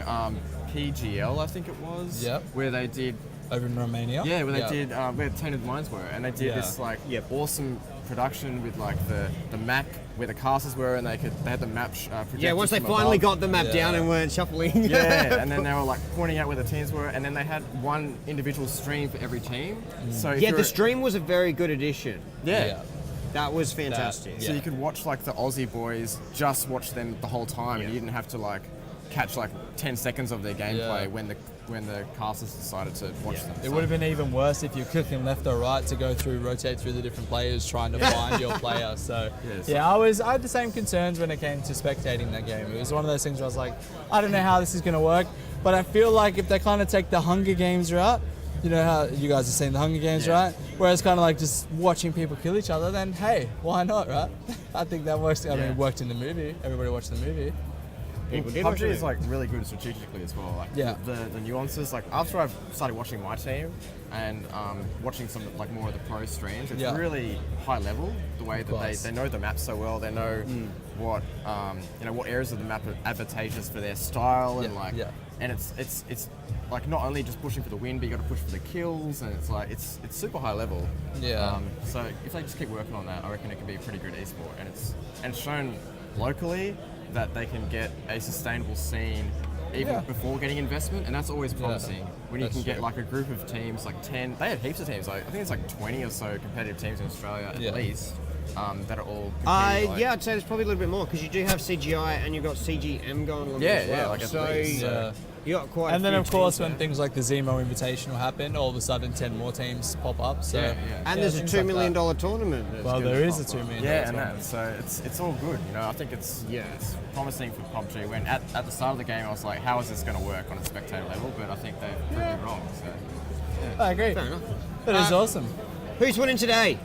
PGL, I think it was, Yep. where they did. Over in Romania. Yeah, where they Yeah. did where Tainted Minds were, and they did Yeah. this like awesome production with like the map where the castles were, and they had the map projected. Yeah, once they from finally above. got the map down and weren't shuffling. Yeah, and then they were like pointing out where the teams were, and then they had one individual stream for every team. So if Yeah, you're the stream was a very good addition. Yeah. That was fantastic. So you could watch like the Aussie boys, just watch them the whole time, and you didn't have to like catch like 10 seconds of their gameplay Yeah. when the casters decided to watch them. It would have been even worse if you're clicking left or right to go through, rotate through the different players, trying to find your player. So Yes. yeah, I had the same concerns when it came to spectating that game. It was one of those things where I was like, I don't know how this is going to work, but I feel like if they kind of take the Hunger Games route, you know how you guys have seen the Hunger Games, right? Where it's kind of like just watching people kill each other, then hey, why not, right? I think that works. I mean, it worked in the movie. Everybody watched the movie. PUBG is like really good strategically as well. Like Yeah. the nuances. Like after I've started watching my team and watching some like more of the pro streams, it's Yeah. really high level. The way that course. they know the map so well. They know what what areas of the map are advantageous for their style and and it's like not only just pushing for the win, but you got to push for the kills, and it's like it's super high level. Yeah. So if they just keep working on that, I reckon it can be a pretty good esport, and it's shown locally that they can get a sustainable scene even Yeah. before getting investment, and that's always promising. When you that's can get true. like a group of teams, like 10, they had heaps of teams. Like I think it's like 20 or so competitive teams in Australia at Yeah. least that are all. competing, like- Yeah, I'd say there's probably a little bit more because you do have CGI and you've got CGM going along Yeah, as well. yeah, like at so least, Yeah. you got quite. And a then few of course teams when there. things like the Zemo Invitational happen, all of a sudden 10 more teams pop up. So Yeah, And there's a things $2 like million that. tournament. that's Well, gonna there is a pop $2 up. million. Yeah, and that. So it's all good. I think it's promising for PUBG. When at the start of the game, I was like, how is this going to work on a spectator level? But I think they've proven me wrong. So I agree. Fair enough. That is awesome. Who's winning today?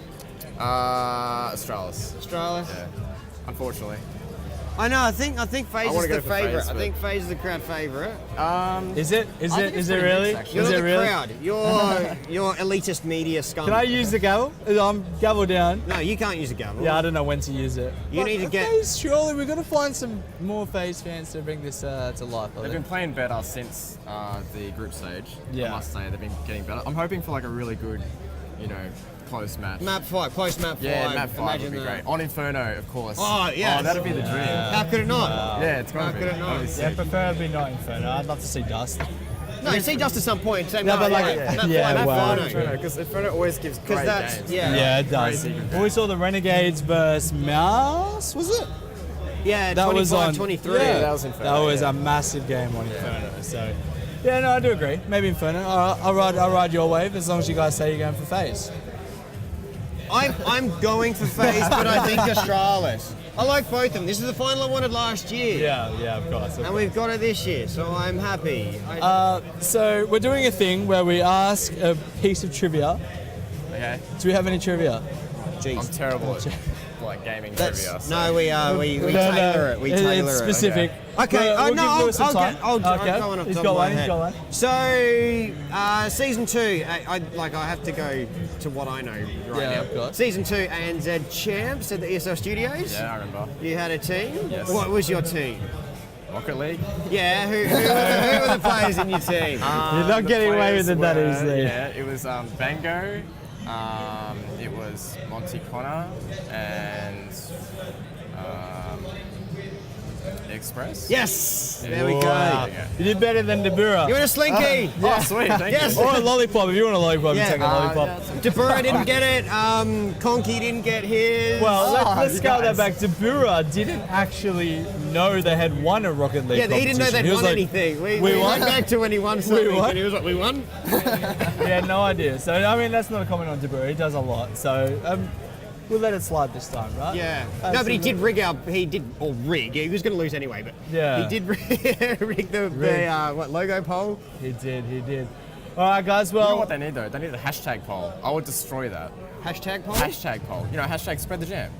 Australis. Australia. Yeah. Unfortunately. I know. I think FaZe wanna is go the for favourite. FaZe, I but- think FaZe is the crowd favourite. Is it? Is I it? think Is it's it pretty really? mixed, actually. You're Is not it the really? crowd. You're elitist media scum. Can I use the gavel? I'm gavel down. No, you can't use a gavel. Yeah, I don't know when to use it. You need to get- FaZe, surely we're gonna find some more FaZe fans to bring this to life. I They've think. been playing better since the group stage. Yeah. I must say they've been getting better. I'm hoping for like a really good, close match. Map 5, close map 5. Yeah, map 5 would Imagine be that. great. On Inferno, of course. Oh, yeah. Oh, that'd be the dream. How could it not? Yeah, it's gonna be. could it not? That'd be Yeah, sick. preferably not Inferno. I'd love to see Dust. No, you see Dust at some point. Say, No, no, but like- map yeah, 5, well- Inferno. Inferno, because Inferno always gives great that's- games. yeah. Yeah, it does. Crazy good Well, we saw the Renegades versus Mouse, was it? Yeah, that was 25, on 23. Yeah, that was Inferno, That was yeah. a massive game on Inferno. So, yeah, no, I do agree. Maybe Inferno. I'll ride your wave as long as you guys say you're going for FaZe. I'm going for FaZe, but I think Astralis. I like both of them. This is the final I wanted last year. Yeah, of course. And we've got it this year, so I'm happy. So we're doing a thing where we ask a piece of trivia. Okay. Do we have any trivia? Jeez. I'm terrible at like gaming trivia. So. No, we tailor it. We tailor It's it. specific. Okay. We'll No, give Lewis some time. I'll go on off the top of my head. He's got one. So, season 2, I have to go to what I know right now. Of course. Season 2, ANZ champs at the ESL Studios. Yeah, I remember. You had a team. Yes. What was your team? Rocket League. Yeah. Who were the players in your team? You're not getting away with it that easily. Yeah, it was Bango. It was Monty Connor and Express. Yes. Yeah. There we go. Wow. You did better than Dabura. You want a slinky? Oh, sweet. Thank Yes. you. Or a lollipop. If you want a lollipop, you Yeah. take a lollipop. Dabura didn't get it. Conky didn't get his. Well, let's you scale that guys. back. Dabura didn't actually know they had won a Rocket League Yeah, he didn't know competition. they'd He was won like, anything. We won? went back to when he won something, won? and he was like, we won? He had no idea. So, I mean, that's not a comment on Dabura. He does a lot. So, we'll let it slide this time, right? Yeah. No, but he did rig our. He was going to lose anyway, but Yeah. he did rig the logo poll. He did. All right, guys. You know Well, what they need though? They need a hashtag poll. I would destroy that. Hashtag poll. Hashtag poll. You know, hashtag spread the jam.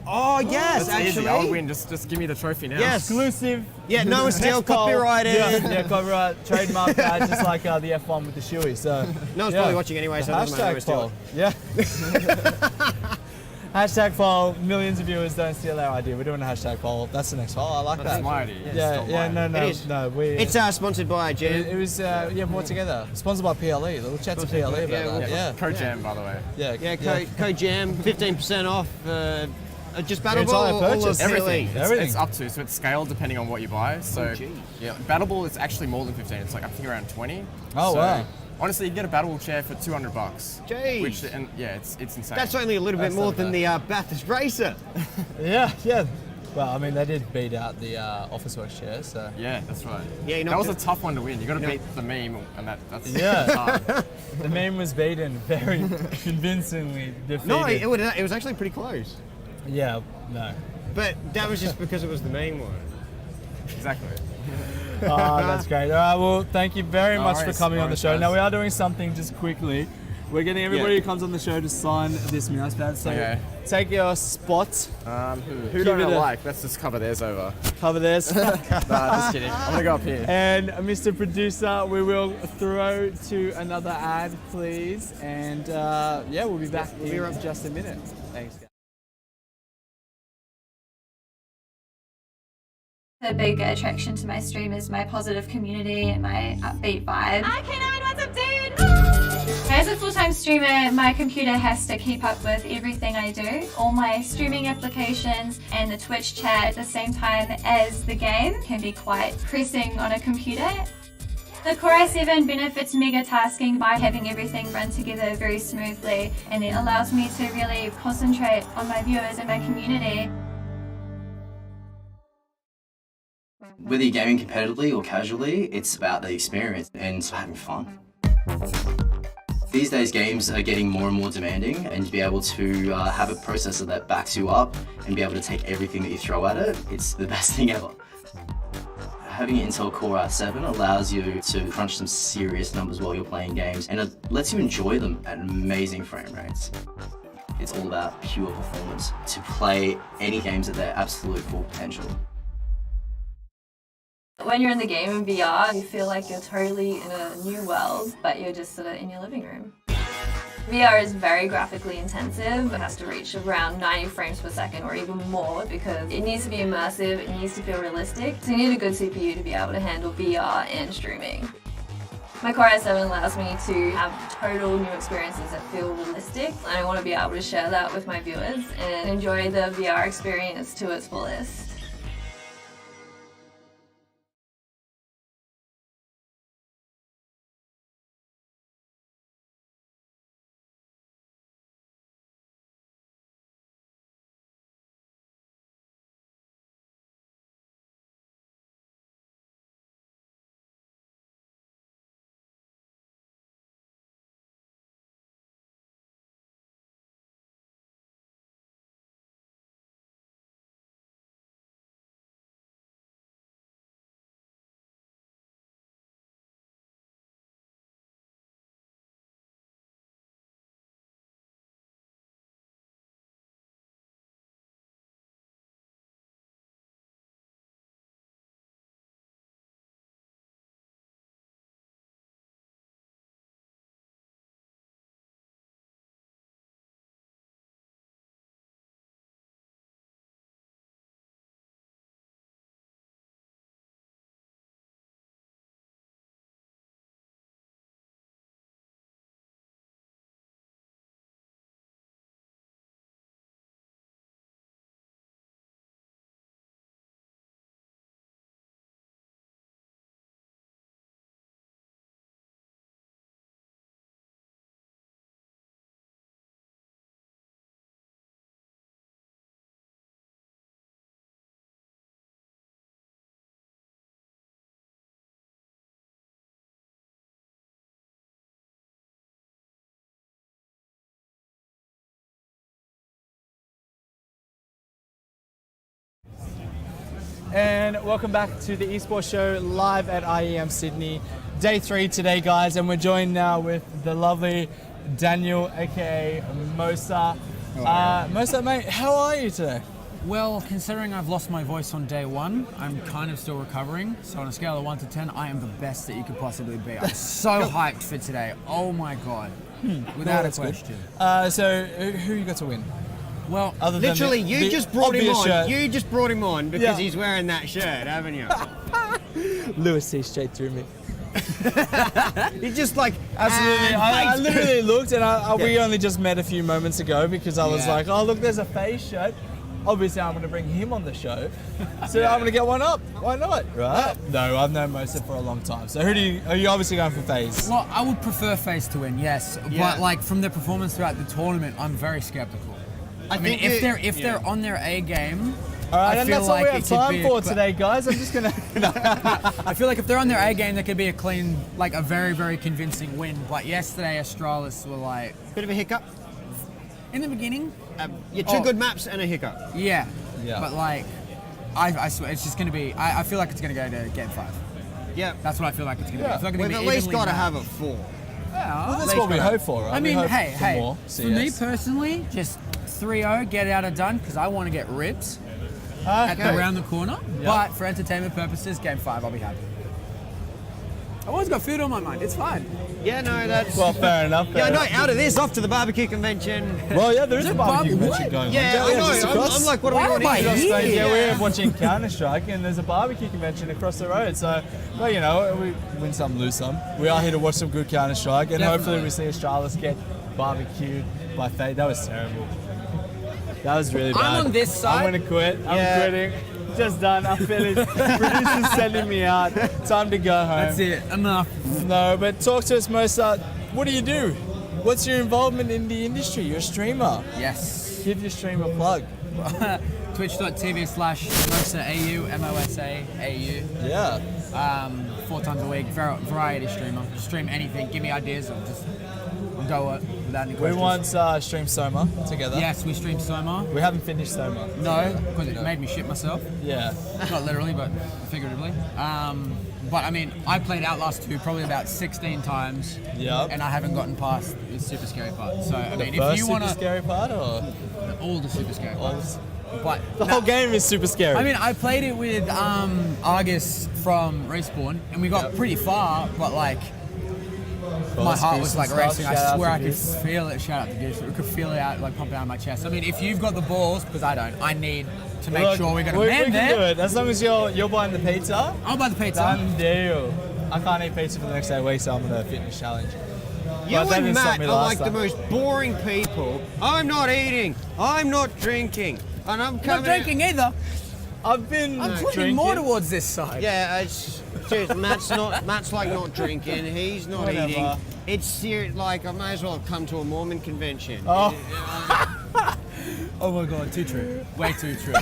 Oh yes, That's actually. easy. I would win. Just give me the trophy now. Yes. exclusive. Yeah, no one steal, Next poll. copyrighted. Yeah, copyright, trademark that, just like the F1 with the shoey. So No one's yeah. probably watching anyway, so it doesn't matter. Hashtag poll. Yeah. Hashtag poll. Millions of viewers don't steal our idea. We're doing a hashtag poll. That's the next poll. I like That's that. my idea. Yeah, no, It is. no. It's sponsored by Jam. It was brought together. Sponsored by PLE. We'll chat to PLE about that. Yeah. Code Jam, by the way. Yeah, code Jam, 15% off. Just Battle entire Ball or all of purchase. Everything. PLE? Everything. It's up to, so it's scaled depending on what you buy. So yeah, Battle Ball is actually more than 15. It's like I think around 20. Oh, so, wow. Honestly, you can get a Battle Ball chair for $200. Jeez. Which and yeah, it's insane. That's only a little bit That's more not than bad. the Bathurst Racer. Yeah. Well, I mean, they did beat out the Officeworks chair, so. Yeah, that's right. Yeah, that was a tough one to win. You got to beat the meme, and that's Yeah. hard. The meme was beaten very convincingly defeated. No, it was actually pretty close. Yeah, no. But that was just because it was the main one. Exactly. Oh, that's great. All right, well, thank you very much for worries, coming no on the worries, show. guys. Now, we are doing something just quickly. We're getting everybody who comes on the show to sign this mouse pad. So Okay. take your spot, Who Give don't it I a- like? Let's just cover theirs over. cover this. Nah, just kidding. I'm gonna go up here. And Mr. Producer, we will throw to another ad, please. And yeah, we'll be back in just a minute. Thanks, guys. The big attraction to my stream is my positive community and my upbeat vibe. Arcanine, what's up, dude? As a full-time streamer, my computer has to keep up with everything I do. All my streaming applications and the Twitch chat at the same time as the game can be quite pressing on a computer. The Core i7 benefits mega tasking by having everything run together very smoothly, and it allows me to really concentrate on my viewers and my community. Whether you're gaming competitively or casually, it's about the experience and having fun. These days, games are getting more and more demanding, and to be able to have a processor that backs you up and be able to take everything that you throw at it, it's the best thing ever. Having an Intel Core i7 allows you to crunch some serious numbers while you're playing games, and it lets you enjoy them at amazing frame rates. It's all about pure performance to play any games at their absolute full potential. When you're in the game in VR, you feel like you're totally in a new world, but you're just sort of in your living room. VR is very graphically intensive. It has to reach around 90 frames per second or even more because it needs to be immersive, it needs to feel realistic. So you need a good CPU to be able to handle VR and streaming. My Core i7 allows me to have total new experiences that feel realistic, and I want to be able to share that with my viewers and enjoy the VR experience to its fullest. and welcome back to the Esports Show live at IEM Sydney. Day 3 today, guys, and we're joined now with the lovely Daniel, aka Mosa. Mosa, mate, how are you today? Well, considering I've lost my voice on day 1, I'm kind of still recovering. So on a scale of 1 to 10, I am the best that you could possibly be. I'm so hyped for today. Oh my god. Without a question. So who you got to win? Well, other than Literally, the you just brought him obvious on. shirt. You just brought him on because he's wearing that shirt, haven't you? Lewis sees straight through me. He's just like, absolutely. I literally looked, and we only just met a few moments ago because I was like, oh look, there's a FaZe shirt. Obviously, I'm going to bring him on the show, so I'm going to get one up. Why not, right? No, I've known Mosa for a long time. So are you obviously going for FaZe? Well, I would prefer FaZe to win, yes. But like from their performance throughout the tournament, I'm very skeptical. I mean, if they're on their A game, all right, I and feel that's like all we have time for today, guys. I'm just gonna. I feel like if they're on their A game, that could be a clean, like a very, very convincing win. But yesterday, Astralis were like bit of a hiccup in the beginning. Two good maps and a hiccup. Yeah. But like, I swear, it's just gonna be. I feel like it's gonna go to game 5. Yeah. That's what I feel like it's gonna be. I feel like We've at least got to have a 4. Yeah, well, that's what we hope for, right? I mean, hey, more for me personally, just 3-0, get it out and done, because I want to get ribs around the corner. Yep. But for entertainment purposes, game 5, I'll be happy. I've always got food on my mind. It's fine. Yeah, no, that's... Well, fair enough. Out of this, off to the barbecue convention. Well, yeah, there is a barbecue convention going on. Yeah, I know. I'm like, what are we doing here? Yeah, we're watching Counter-Strike, and there's a barbecue convention across the road. So, well, you know, we win some, lose some. We are here to watch some good Counter-Strike, and hopefully we see Astralis get barbecued by FaZe. That was terrible. That was really bad. I'm on this side. I'm going to quit. I'm quitting. Just done. I'm finished. Producer's sending me out. Time to go home. That's it. Enough. No, but talk to us, Mosa. What do you do? What's your involvement in the industry? You're a streamer. Yes. Give your stream a plug. Twitch.tv/MosaAU, MosaAU. Yeah. 4 times a week, variety streamer. Stream anything. Give me ideas. I'll just go without any questions. We once streamed Soma together. Yes, we streamed Soma. We haven't finished Soma. No, because it made me shit myself. Yeah. Not literally, but figuratively. But I mean, I played Outlast 2 probably about 16 times. Yep. And I haven't gotten past the super scary part. So I mean, the if you want to, super scary part or all the super scary parts. But the whole game is super scary. I mean, I played it with Argus from Respawn, and we got pretty far, but like. My heart was like racing. I swear I could feel it. Shout out to Goose. We could feel it out, like pumping out of my chest. I mean, if you've got the balls, because I don't, I need to make sure we're going to man we can do it. As long as you're buying the pizza. I'll buy the pizza. Done deal. I can't eat pizza for the next 8 weeks, so I'm going to fitness challenge. You and Matt are like the most boring people. I'm not eating. I'm not drinking. And I'm coming. Not drinking either. I'm putting more towards this side. Yeah, it's Matt's like not drinking. He's not eating. It's serious. Like I may as well have come to a Mormon convention. Oh. Oh my god, too true. Way too true.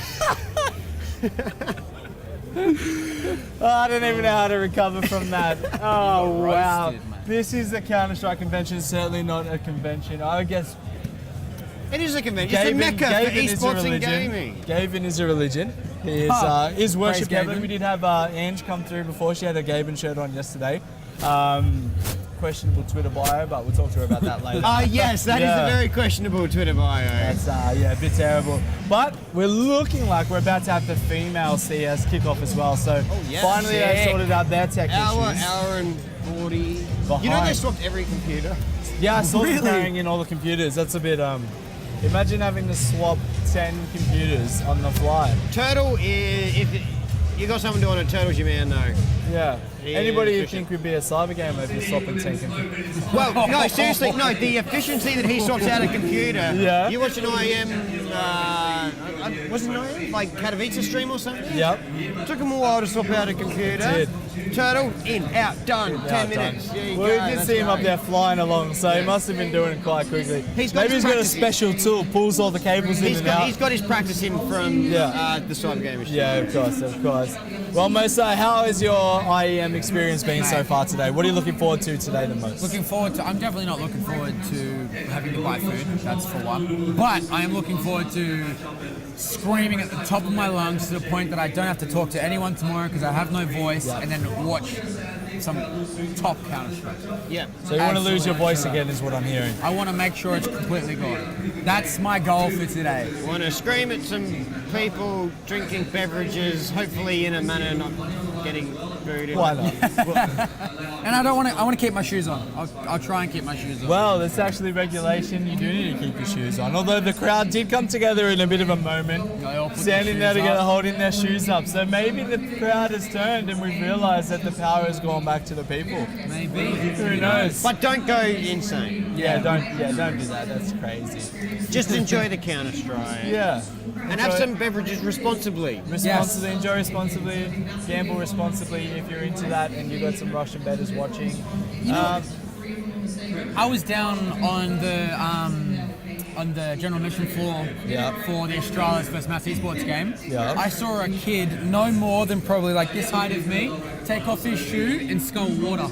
I don't even know how to recover from that. Oh wow. This is the Counter-Strike convention. Certainly not a convention. I guess. It is a convention. It's a mecca for esports and gaming. Gaben is a religion. He is worship heaven. We did have Ange come through before. She had a Gaben shirt on yesterday. Questionable Twitter bio, but we'll talk to her about that later. Yes, that is a very questionable Twitter bio. That's a bit terrible. But we're looking like we're about to have the female CS kickoff as well. So finally they sorted out their tech issues. Hour and 40. Behind. You know they swapped every computer? Yeah, I saw them carrying in all the computers. That's a bit imagine having to swap 10 computers on the fly. Turtle is, if you got someone doing it, Turtle's your man though. Yeah. Anybody you think would be a cyber gamer if you're swapping 10 computers? Well, no, seriously, no. The efficiency that he swaps out a computer. Yeah. You watch an IM, was it an IM? Like Katowice stream or something? Yep. Took him a while to swap out a computer. It did. Turtle, in, out, done, 10 minutes. Well, we did see him up there flying along, so he must have been doing it quite quickly. Maybe he's got a special tool, pulls all the cables in and out. He's got his practice in from the cyber game machine. Yeah, of course. Well, Mosa, how has your IEM experience been so far today? What are you looking forward to today the most? I'm definitely not looking forward to having to buy food, that's for one. But I am looking forward to screaming at the top of my lungs to the point that I don't have to talk to anyone tomorrow because I have no voice, and then watch some top Counter-Strike. Yeah. So you want to lose your voice again is what I'm hearing. I want to make sure it's completely gone. That's my goal for today. I want to scream at some people drinking beverages, hopefully in a manner not getting booed. Why not? And I don't want to. I want to keep my shoes on. I'll try and keep my shoes on. Well, that's actually regulation. You do need to keep your shoes on. Although the crowd did come together in a bit of a moment, standing there together, holding their shoes up. So maybe the crowd has turned and we've realised that the power has gone back to the people. Maybe. Who knows? But don't go insane. Don't do that. That's crazy. Just enjoy the Counter-Strike. Yeah. And have some beverages responsibly. Responsibly, enjoy responsibly, gamble responsibly if you're into that and you've got some Russian bettors watching. I was down on the general admission floor for the Australis vs Mass Esports game. Yeah. I saw a kid no more than probably like this height of me take off his shoe and scull water.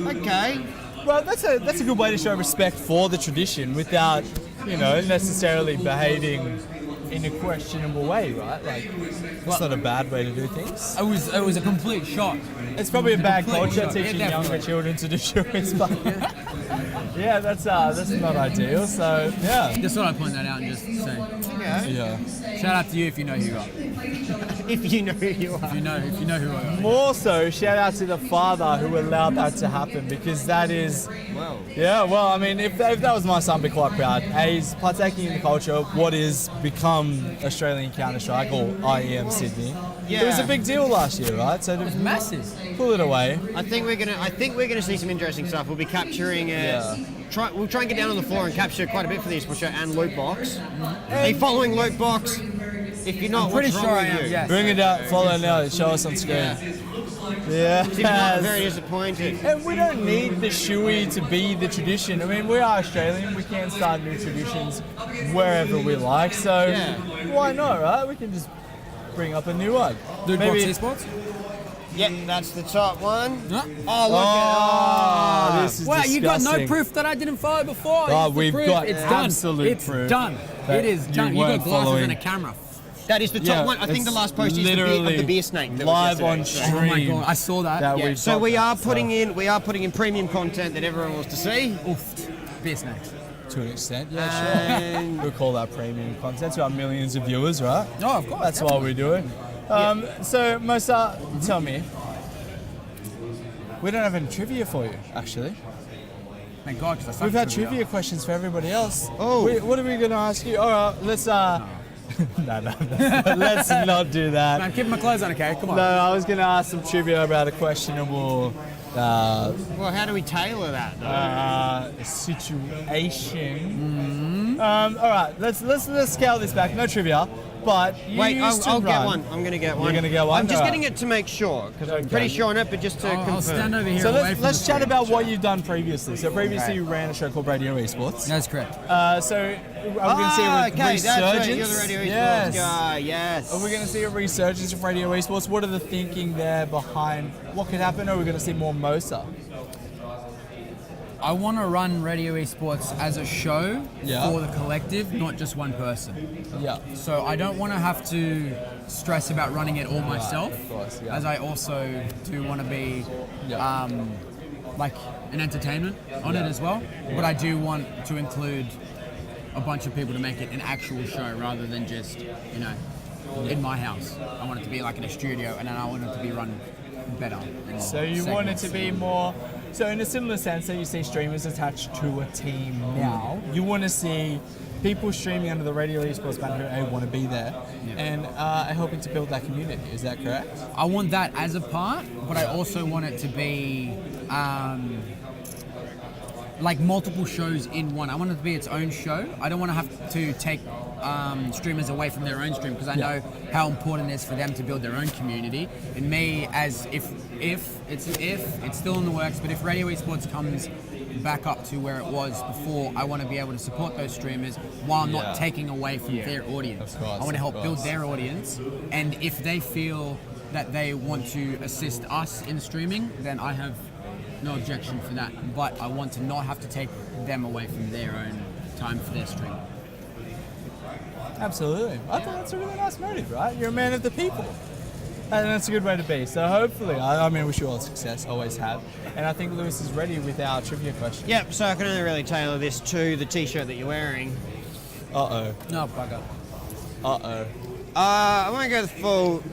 Okay. Well, that's a good way to show respect for the tradition without, necessarily behaving in a questionable way, right? Like, it's not a bad way to do things. It was a complete shock. It's probably a bad culture shock. teaching Yeah, younger children to do shoes, but yeah, that's not ideal. So yeah, just thought I'd point that out and just say, yeah. Shout out to you if you know who you are. If you know who you are. If you know who I am. More so, shout out to the father who allowed that to happen, because that is, I mean, if that was my son, I'd be quite proud. He's partaking in the culture, what is become Australian Counter-Strike, or IEM Sydney. Yeah. It was a big deal last year, right? So it was massive. Pull it away. I think we're gonna see some interesting stuff. We'll be capturing we'll try and get down on the floor and capture quite a bit for the esports show and Lootbox. Are you following Lootbox? If you're not, I'm pretty what's sure wrong I with am. you? Yes. Bring it out, follow now, show us on screen. Yeah. Seems like very disappointed. And we don't need the shoey to be the tradition. I mean, we are Australian. We can start new traditions wherever we like. So why not, right? We can just bring up a new one. Lootbox Esports? Yep, that's the top one. Huh? Oh, look this is Wow, disgusting. you got no proof that I didn't follow before. Oh, we've got it's absolute done. proof. It's done. that It is you done. You got weren't glasses following. and a camera. That is the top one. I think the last post is the beer snake. That live on was stream. yesterday. Oh my god, I saw that. Yeah, so we are putting in premium content that everyone wants to see. Oof. Beer snakes. To an extent, yeah, sure. We call that premium content to our millions of viewers, right? Oh, of course. That's why we do it. So, Mosa, tell me, we don't have any trivia for you, actually. Thank God, because We've had trivia questions for everybody else. Oh, what are we going to ask you? All right, let's. No, let's not do that. I'm keeping my clothes on, okay? Come on. No, I was going to ask some trivia about a questionable. Well, how do we tailor that though? Situation. All right, let's scale this back. No trivia, but you Wait, used I'll to get run. one. I'm going to get one. You're going to get one. I'm just All getting right. it to make sure because I'm Okay. pretty sure on it, but just to confirm. I'll stand over here. So away from let's the chat screen. about what you've done previously. So previously Okay. you ran a show called Radio Esports. That's correct. So are we going to see a okay, resurgence? that's right. You're the Radio Esports yes. guy. Yes. Are we going to see a resurgence of Radio Esports? What are the thinking there behind what could happen? Or are we going to see more MOSA? I want to run Radio Esports as a show Yeah. for the collective, not just one person. Yeah. So I don't want to have to stress about running it all myself, of course, yeah. as I also do want to be like an entertainment on it as well. But I do want to include a bunch of people to make it an actual show rather than just, in my house. I want it to be like in a studio, and then I want it to be run better. in So you want it segments. to be more. So in a similar sense that you see streamers attached to a team now, you want to see people streaming under the Radio Esports banner who want to be there and are helping to build that community. Is that correct? I want that as a part, but I also want it to be like multiple shows in one. I want it to be its own show. I don't want to have to take streamers away from their own stream because I know how important it is for them to build their own community. And me, as if it's still in the works, but if Radio Esports comes back up to where it was before, I want to be able to support those streamers while not taking away from their audience. Of course, I want to help of build course. their audience, and if they feel that they want to assist us in streaming, then I have no objection for that. But I want to not have to take them away from their own time for their stream. Absolutely. I thought that's a really nice motive, right? You're a man of the people. And that's a good way to be. So hopefully, I mean, wish you all success, always have. And I think Lewis is ready with our trivia question. Yep, so I can only really tailor this to the t-shirt that you're wearing. Uh-oh. No, bugger. Uh-oh. I want to go the full.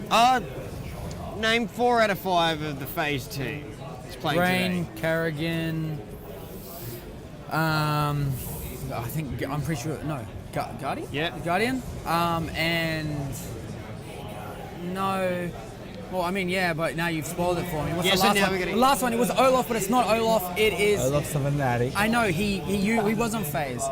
Name 4 out of 5 of the FaZe team. It's playing Rain, today. Carrigan. I think I'm pretty sure. No, Guardian. Yeah, Guardian. And no. Well, I mean, yeah, but now you've spoiled it for me. What's Yeah, the so last now one? we're gonna- The last one, it was Olaf, but it's not Olaf. It is. Olaf's a fanatic. I know he was on FaZe.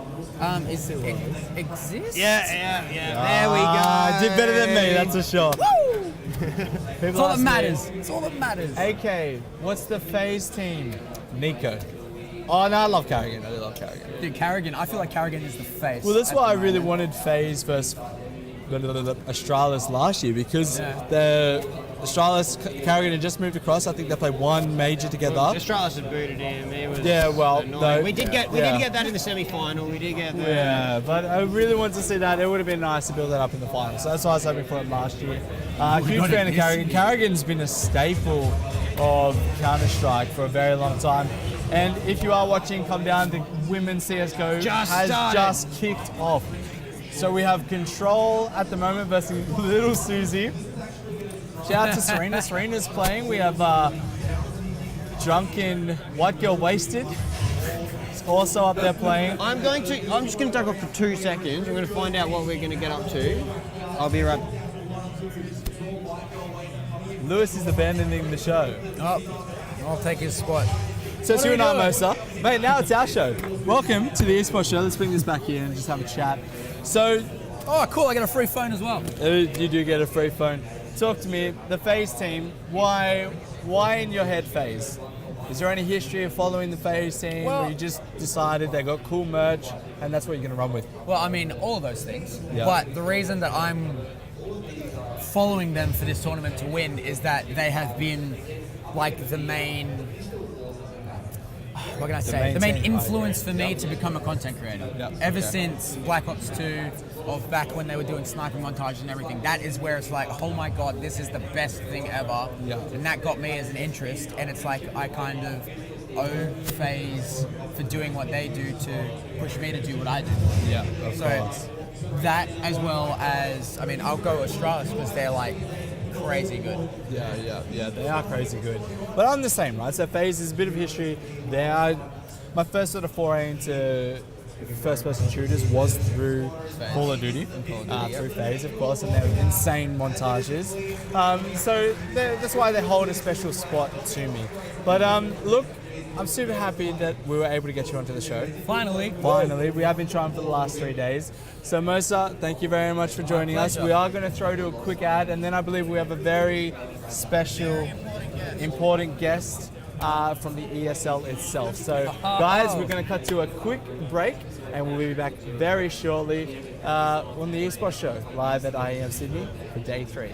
Is it exists? Yeah. There we go. Ah, did better than me, that's a shot. Woo! People It's all that ask me, matters. It's all that matters. AK, what's the FaZe team? Nico. Oh, no, I love Carrigan. I do love Carrigan. Dude, Carrigan. I feel like Carrigan is the face. Well, that's at why I the really moment. wanted FaZe versus Astralis last year, because the Astralis Carrigan had just moved across. I think they played one major together. Astralis had booted him. It was annoying. no, we did get that in the semi-final. We did get that. Yeah, but I really wanted to see that. It would have been nice to build that up in the final. So that's why I was hoping for it last year. Huge fan of Carrigan. Carrigan's been a staple of Counter-Strike for a very long time. And if you are watching, come down, the women's CSGO has just kicked off. So we have Control at the moment versus Little Susie. Shout out to Serena. Serena's playing. We have Drunken White Girl Wasted. It's also up there playing. I'm just going to duck off for 2 seconds. I'm going to find out what we're going to get up to. I'll be right. Lewis is abandoning the show. Oh, I'll take his spot. So it's you and I, Mosa. Mate, now it's our show. Welcome to the eSports show. Let's bring this back here and just have a chat. So, Oh, cool! I get a free phone as well. you do get a free phone. Talk to me. The FaZe team. Why in your head FaZe? Is there any history of following the FaZe team, Well- or you just decided they got cool merch and that's what you're going to run with? Well, I mean, all of those things. Yeah. But the reason that I'm following them for this tournament to win is that they have been like the main. What can I say? The main influence for me to become a content creator. Ever since Black Ops 2, of back when they were doing sniper montages and everything, that is where it's like, oh my god, this is the best thing ever. And that got me as an interest, and it's like I kind of owe FaZe for doing what they do to push me to do what I do. Yeah, of course. That, as well as, I mean, I'll go Astralis because they're like crazy good. Yeah, they are crazy good. But I'm the same, right? So FaZe is a bit of history. They are my first sort of foray into first-person shooters was through Call of Duty, through FaZe, of course, and their insane montages. So that's why they hold a special spot to me. But look, I'm super happy that we were able to get you onto the show. Finally. We have been trying for the last 3 days. So Mosa, thank you very much for joining us. We are going to throw to a quick ad, and then I believe we have a very special, important guest from the ESL itself. So guys, we're going to cut to a quick break, and we'll be back very shortly on the eSports show, live at IEM Sydney for day 3.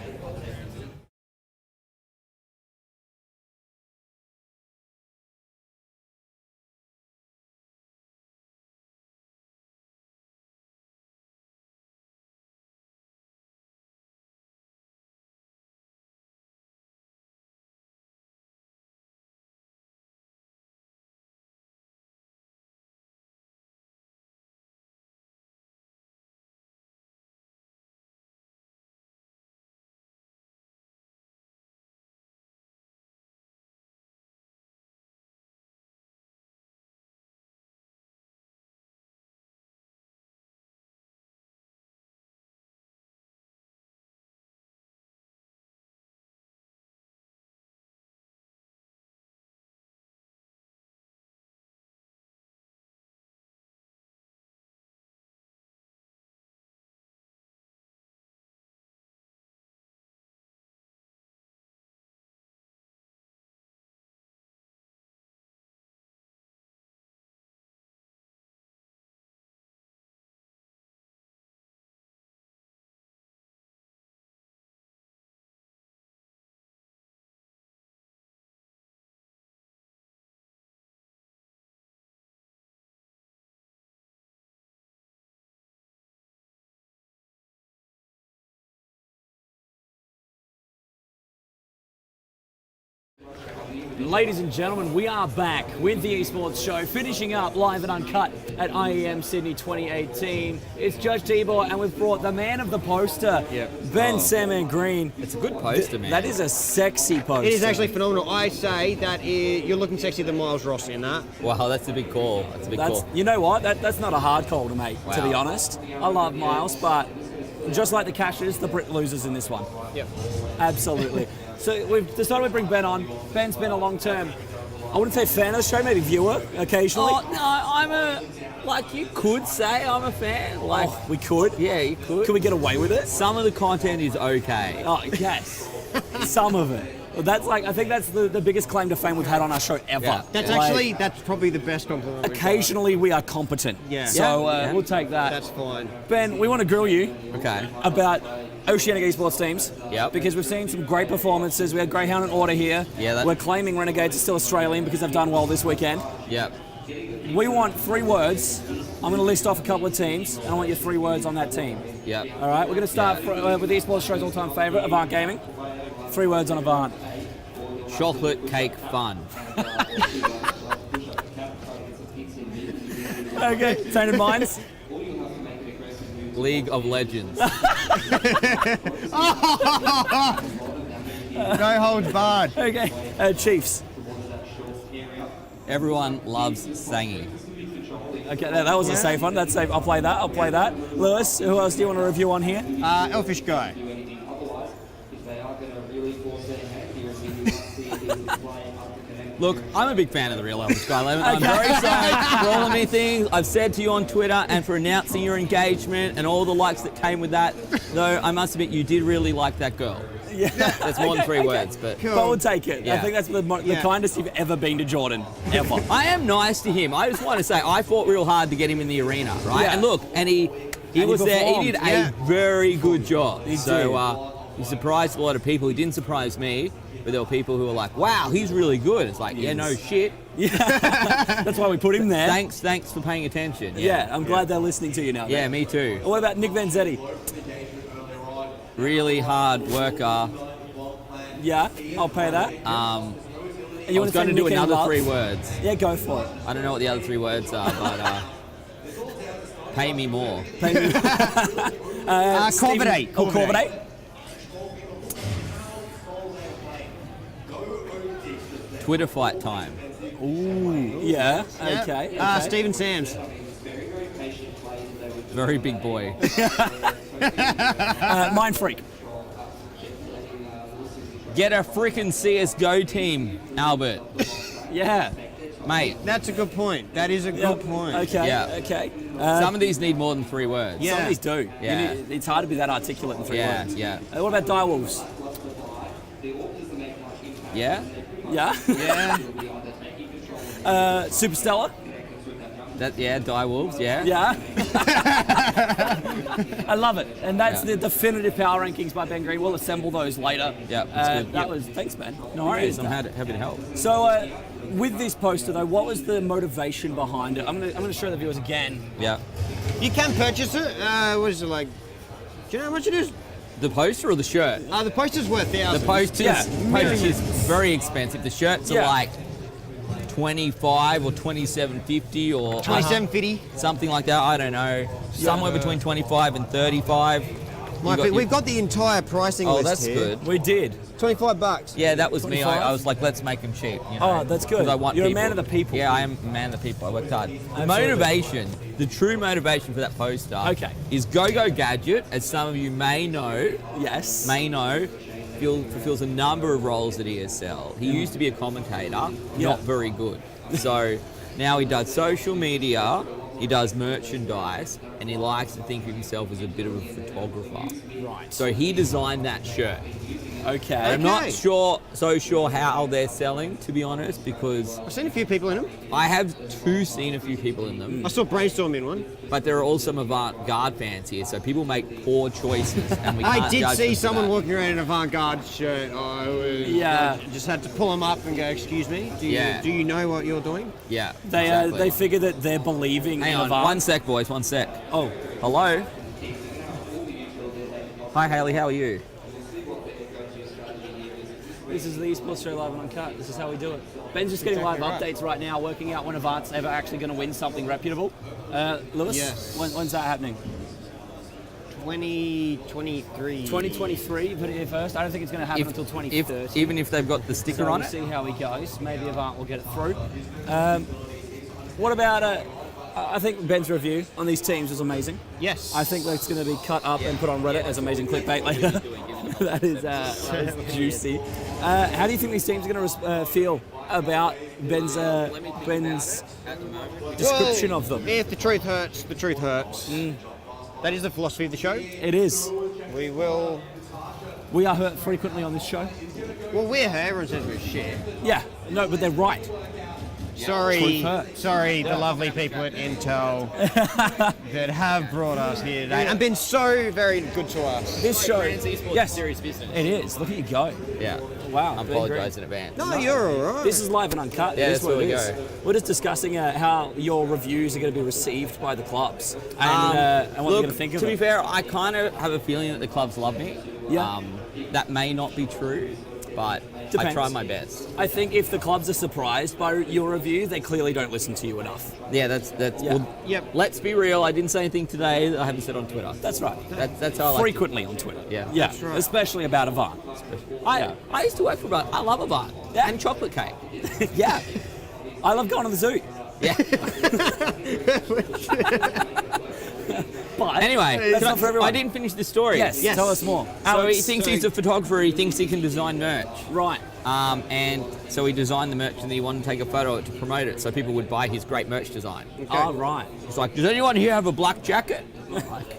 Ladies and gentlemen, we are back with the Esports Show, finishing up live and uncut at IEM Sydney 2018. It's Judge Tibor, and we've brought the man of the poster, Ben Sandman Green. It's a good poster, man. That is a sexy poster. It is actually phenomenal. I say that you're looking sexier than Miles Ross in that. Wow, that's a big call. That's a big call. You know what? That's not a hard call to make, to be honest. I love Miles, but just like the Cashers, the Brit losers in this one. Yep. Absolutely. So we've decided to bring Ben on. Ben's been a long-term, I wouldn't say fan of the show, maybe viewer occasionally. Oh, no, you could say I'm a fan. We could? Yeah, you could. Could we get away with it? Some of the content is okay. Oh, yes. Some of it. Well, I think that's the biggest claim to fame we've had on our show ever. Yeah. That's probably the best compliment. Occasionally we are competent. Yeah. So we'll take that. That's fine. Ben, we want to grill you Okay. about Oceanic Esports teams. Yep. Because we've seen some great performances. We had Greyhound and Order here. Yeah, We're claiming Renegades are still Australian because they've done well this weekend. Yep. We want 3 words. I'm going to list off a couple of teams, and I want your 3 words on that team. Yep. All right, we're going to start with the Esports Show's all-time favourite, Avant Gaming. 3 words on Avant. Chocolate cake fun. Okay, Tainted Minds. League of Legends. No holds barred. Okay, Chiefs. Everyone loves Sangy. Okay, that was a safe one. That's safe. I'll play that. Lewis, who else do you want to review on here? Elfish Guy. Look, I'm a big fan of the real Elvis Guy. I'm very excited for all the many things I've said to you on Twitter and for announcing your engagement and all the likes that came with that. Though I must admit, you did really like that girl. Yeah. That's more than 3 words, but we'll take it. Yeah. I think that's the kindest you've ever been to Jordan, ever. I am nice to him. I just want to say I fought real hard to get him in the arena, right? Yeah. And look, he was there. He did performed. a very good job. He So he surprised a lot of people. He didn't surprise me, but there were people who were like, "Wow, he's really good." It's like, yeah, no shit. Yeah, that's why we put him there. Thanks for paying attention. Yeah, I'm glad they're listening to you now. Yeah, Ben. me too. What about Nick Vanzetti? Really hard worker. Yeah, I'll pay that. I You was want going to do another 3 words. Yeah, go for it. I don't know what the other 3 words are, but pay me more. Corvidae. Corvidae. Twitter fight time. Ooh, yeah. Okay. Stephen Sams. Very big boy. Mind Freak. Get a freaking CSGO team, Albert. Yeah. Mate. That's a good point. That is a good point. Okay. Yeah. Okay. Some of these need more than 3 words. Some of these do. Yeah. It's hard to be that articulate in 3 words. Yeah. What about Direwolves? Yeah? Yeah. Yeah. Superstellar. Direwolves, yeah. Yeah. I love it. And that's the definitive power rankings by Ben Green. We'll assemble those later. Yeah, that's good. That was, thanks, man. No worries. I'm happy to help. So, with this poster, though, what was the motivation behind it? I'm gonna show the viewers again. Yeah. You can purchase it. What is it like? Do you know how much it is? The poster or the shirt? The poster's worth thousands. The poster is very expensive. The shirts are like 25 or 27.50 or 27.50, something like that. I don't know. Somewhere between 25 and 35. We've got the entire pricing list that's here. good. We did. $25. Yeah, that was me. 25? I was like, let's make them cheap. You know, Oh, that's good. 'cause I want You're people. a man of the people. Yeah, I am a man of the people. I worked hard. The Absolutely. motivation, the true motivation for that poster is Go-Go Gadget, as some of you may know. Yes. Fulfills a number of roles at ESL. He used to be a commentator, not very good. So now he does social media, he does merchandise, and he likes to think of himself as a bit of a photographer. Right. So he designed that shirt. Okay. I'm not so sure how they're selling, to be honest, because I've seen a few people in them. I have seen a few people in them. I saw Brainstorm in one. But there are also some avant-garde fans here, so people make poor choices, and we can't I did judge see them for someone that. walking around in an avant-garde shirt. I just had to pull them up and go, "Excuse me, do you know what you're doing?" Yeah. They figure that they're believing Hang in on, Avant. 1 sec, boys, 1 sec. Oh, hello. Hi, Haley. How are you? This is the Esports Show Live and Uncut. This is how we do it. Ben's just getting live updates right now, working out when Avant's ever actually going to win something reputable. Lewis, Yes. when's that happening? 2023. 2023, put it here first. I don't think it's going to happen until 2030. Even if they've got the sticker so on we'll it. see how he goes. Maybe Avant will get it through. What about I think Ben's review on these teams was amazing. Yes. I think that's going to be cut up and put on Reddit as amazing clickbait later. that is juicy. How do you think these teams are going to feel about Ben's description of them? If the truth hurts, the truth hurts. That is the philosophy of the show. It is. We are hurt frequently on this show. Well, we're here. Everyone says we're shit. Yeah, no, but they're right. Sorry, the lovely people at Intel that have brought us here today and been so very good to us. This show, yes, serious business. It is. Look at you go. Yeah. Wow. I apologise in advance. No, you're all right. This is live and uncut. Yeah, This that's where we is. go. We're just discussing how your reviews are going to be received by the clubs and what you're going to think of To them. be fair, I kind of have a feeling that the clubs love me. Yeah. That may not be true, but Depends. I try my best. I think if the clubs are surprised by your review, they clearly don't listen to you enough. Yeah, that's. Yeah. Well, let's be real. I didn't say anything today that I haven't said on Twitter. That's right. That's how I like Frequently on Twitter. Yeah. Yeah, That's right. especially about Avant. I used to work for Avant. I love Avant. Yeah. And chocolate cake. Yeah. I love going to the zoo. Yeah. But anyway, that's not for everyone. I didn't finish the story. Yes, tell us more. So Alex, he thinks he's a photographer. He thinks he can design merch. Right. And so he designed the merch, and then he wanted to take a photo of it to promote it, so people would buy his great merch design. Oh, right. He's like, "Does anyone here have a black jacket?" I'm like,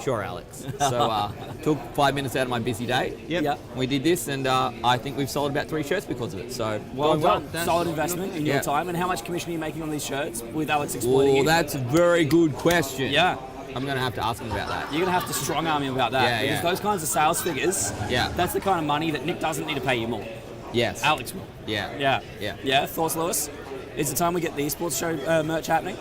"Sure, Alex." So took 5 minutes out of my busy day. Yep. We did this, and I think we've sold about 3 shirts because of it. So Well done. Solid investment in your Yeah. time. And how much commission are you making on these shirts with Alex exploiting Well, you? that's a very good question. Yeah. I'm going to have to ask him about that. You're going to have to strong arm him about that. Yeah, because yeah. those kinds of sales figures, Yeah. that's the kind of money that Nick doesn't need to pay you more. Yes. Alex will. Yeah. Yeah. Yeah. Yeah, thoughts, Lewis? Is it time we get the esports show merch happening?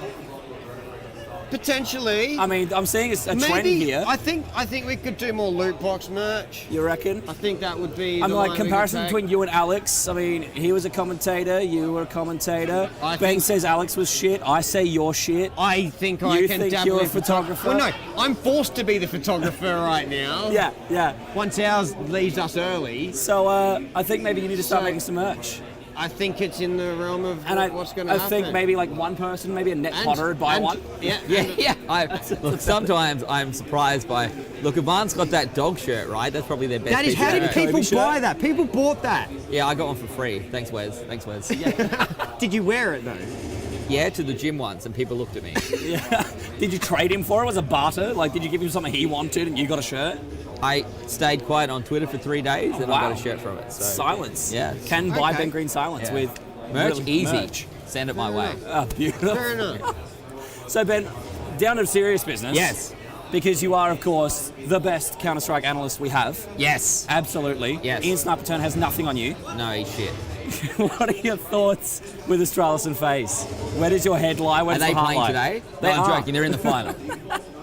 Potentially. I mean, I'm seeing a trend here. I think we could do more loot box merch. You reckon? I think that would be. I'm the like line we could comparison take. between you and Alex. I mean, he was a commentator, you were a commentator. Ben says Alex was shit. I say you're shit. I think I You can think dabble you're a in photographer? Well, no, I'm forced to be the photographer right now. Yeah, yeah. Once ours leaves us early. So I think maybe you need to start making some merch. I think it's in the realm of what's going to I happen. think maybe like one person, maybe a net potter would buy one. Yeah, Yeah. Look, sometimes I'm surprised by. Look, Avant's got that dog shirt, right? That's probably their best. That is. piece of How did merch. people buy that? People bought that. Yeah, I got one for free. Thanks, Wes. Did you wear it though? Yeah, to the gym once, and people looked at me. Yeah. Did you trade him for it? Was it a barter? Like, did you give him something he wanted and you got a shirt? I stayed quiet on Twitter for 3 days, and wow. I got a shirt from it. So. Silence. Yeah. Can buy Okay. Ben Green silence Yeah. with Merch, really easy. merch. Send it my way. Oh, beautiful. Fair enough. So Ben, down to serious business. Yes. Because you are, of course, the best Counter-Strike analyst we have. Yes. Absolutely. Yes. Ian Sniperturn has nothing on you. No, he's shit. What are your thoughts with Astralis and FaZe? Where does your head lie? Where Are does they the heart playing lie? today? They No, I'm are. joking. They're in the final.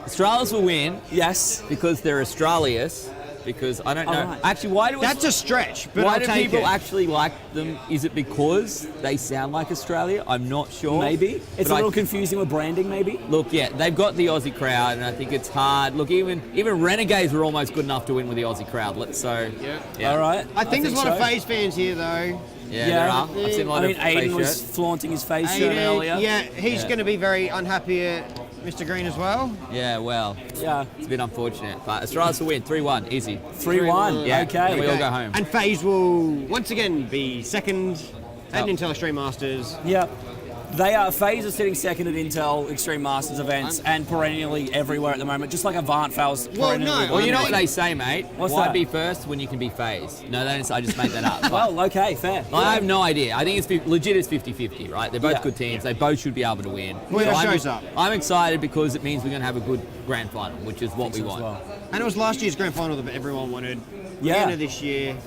Australis will win. Yes. Because they're Australius. Because I don't know. All right. Actually, why do That's a stretch, but why I'll do take people it. actually like them? Is it because they sound like Australia? I'm not sure. Maybe. It's But a little confusing with branding, maybe. Look, yeah, they've got the Aussie crowd, and I think it's hard. Look, even Renegades were almost good enough to win with the Aussie crowd. Yeah. All right. I think there's a lot of so. FaZe fans here though. Yeah, there are. I've seen a lot I mean, of Aiden FaZe was shirts. flaunting his FaZe shirt Aiden, earlier. yeah, he's Yeah. going to be very unhappy at Mr. Green as well. Yeah, well, Yeah. it's a bit unfortunate, but Australis will win 3-1, easy. 3-1. Yeah, Okay. and we all go home. And FaZe will once again be second at Intel Extreme Masters. Yeah. They are. FaZe are sitting second at Intel Extreme Masters events and perennially everywhere at the moment, just like Avant fails perennially. Well, you know what they say, mate? What's Why that? be first when you can be FaZe? No, they don't. I just made that up. Well, okay, fair. I have no idea. I think it's legit. It's 50-50, right? They're both Yeah. good teams. They both should be able to win. Whoever So shows up. I'm excited because it means we're going to have a good grand final, which is what we want. And it was last year's grand final that everyone wanted. Yeah. The end of this year.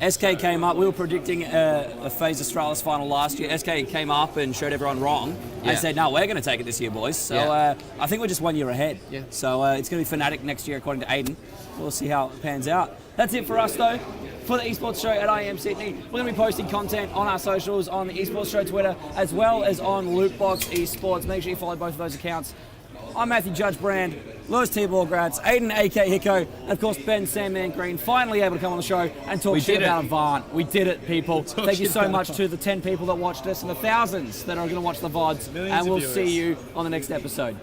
SK came up. We were predicting a FaZe Australis final last year. SK came up and showed everyone wrong. Yeah. And said, no, we're going to take it this year, boys. So Yeah. I think we're just 1 year ahead. Yeah. So it's going to be Fnatic next year, according to Aiden. We'll see how it pans out. That's it for us, though. for the Esports Show at IEM Sydney. We're going to be posting content on our socials, on the Esports Show Twitter, as well as on Lootbox Esports. Make sure you follow both of those accounts. I'm Matthew Judge Brand, Lewis T. Borgratz, Aiden A.K. Hicko, and of course Ben Sandman Green, finally able to come on the show and talk shit about Avant. We did it, people. Thank you so much to the 10 people that watched us and the thousands that are going to watch the VODs. And we'll see you on the next episode.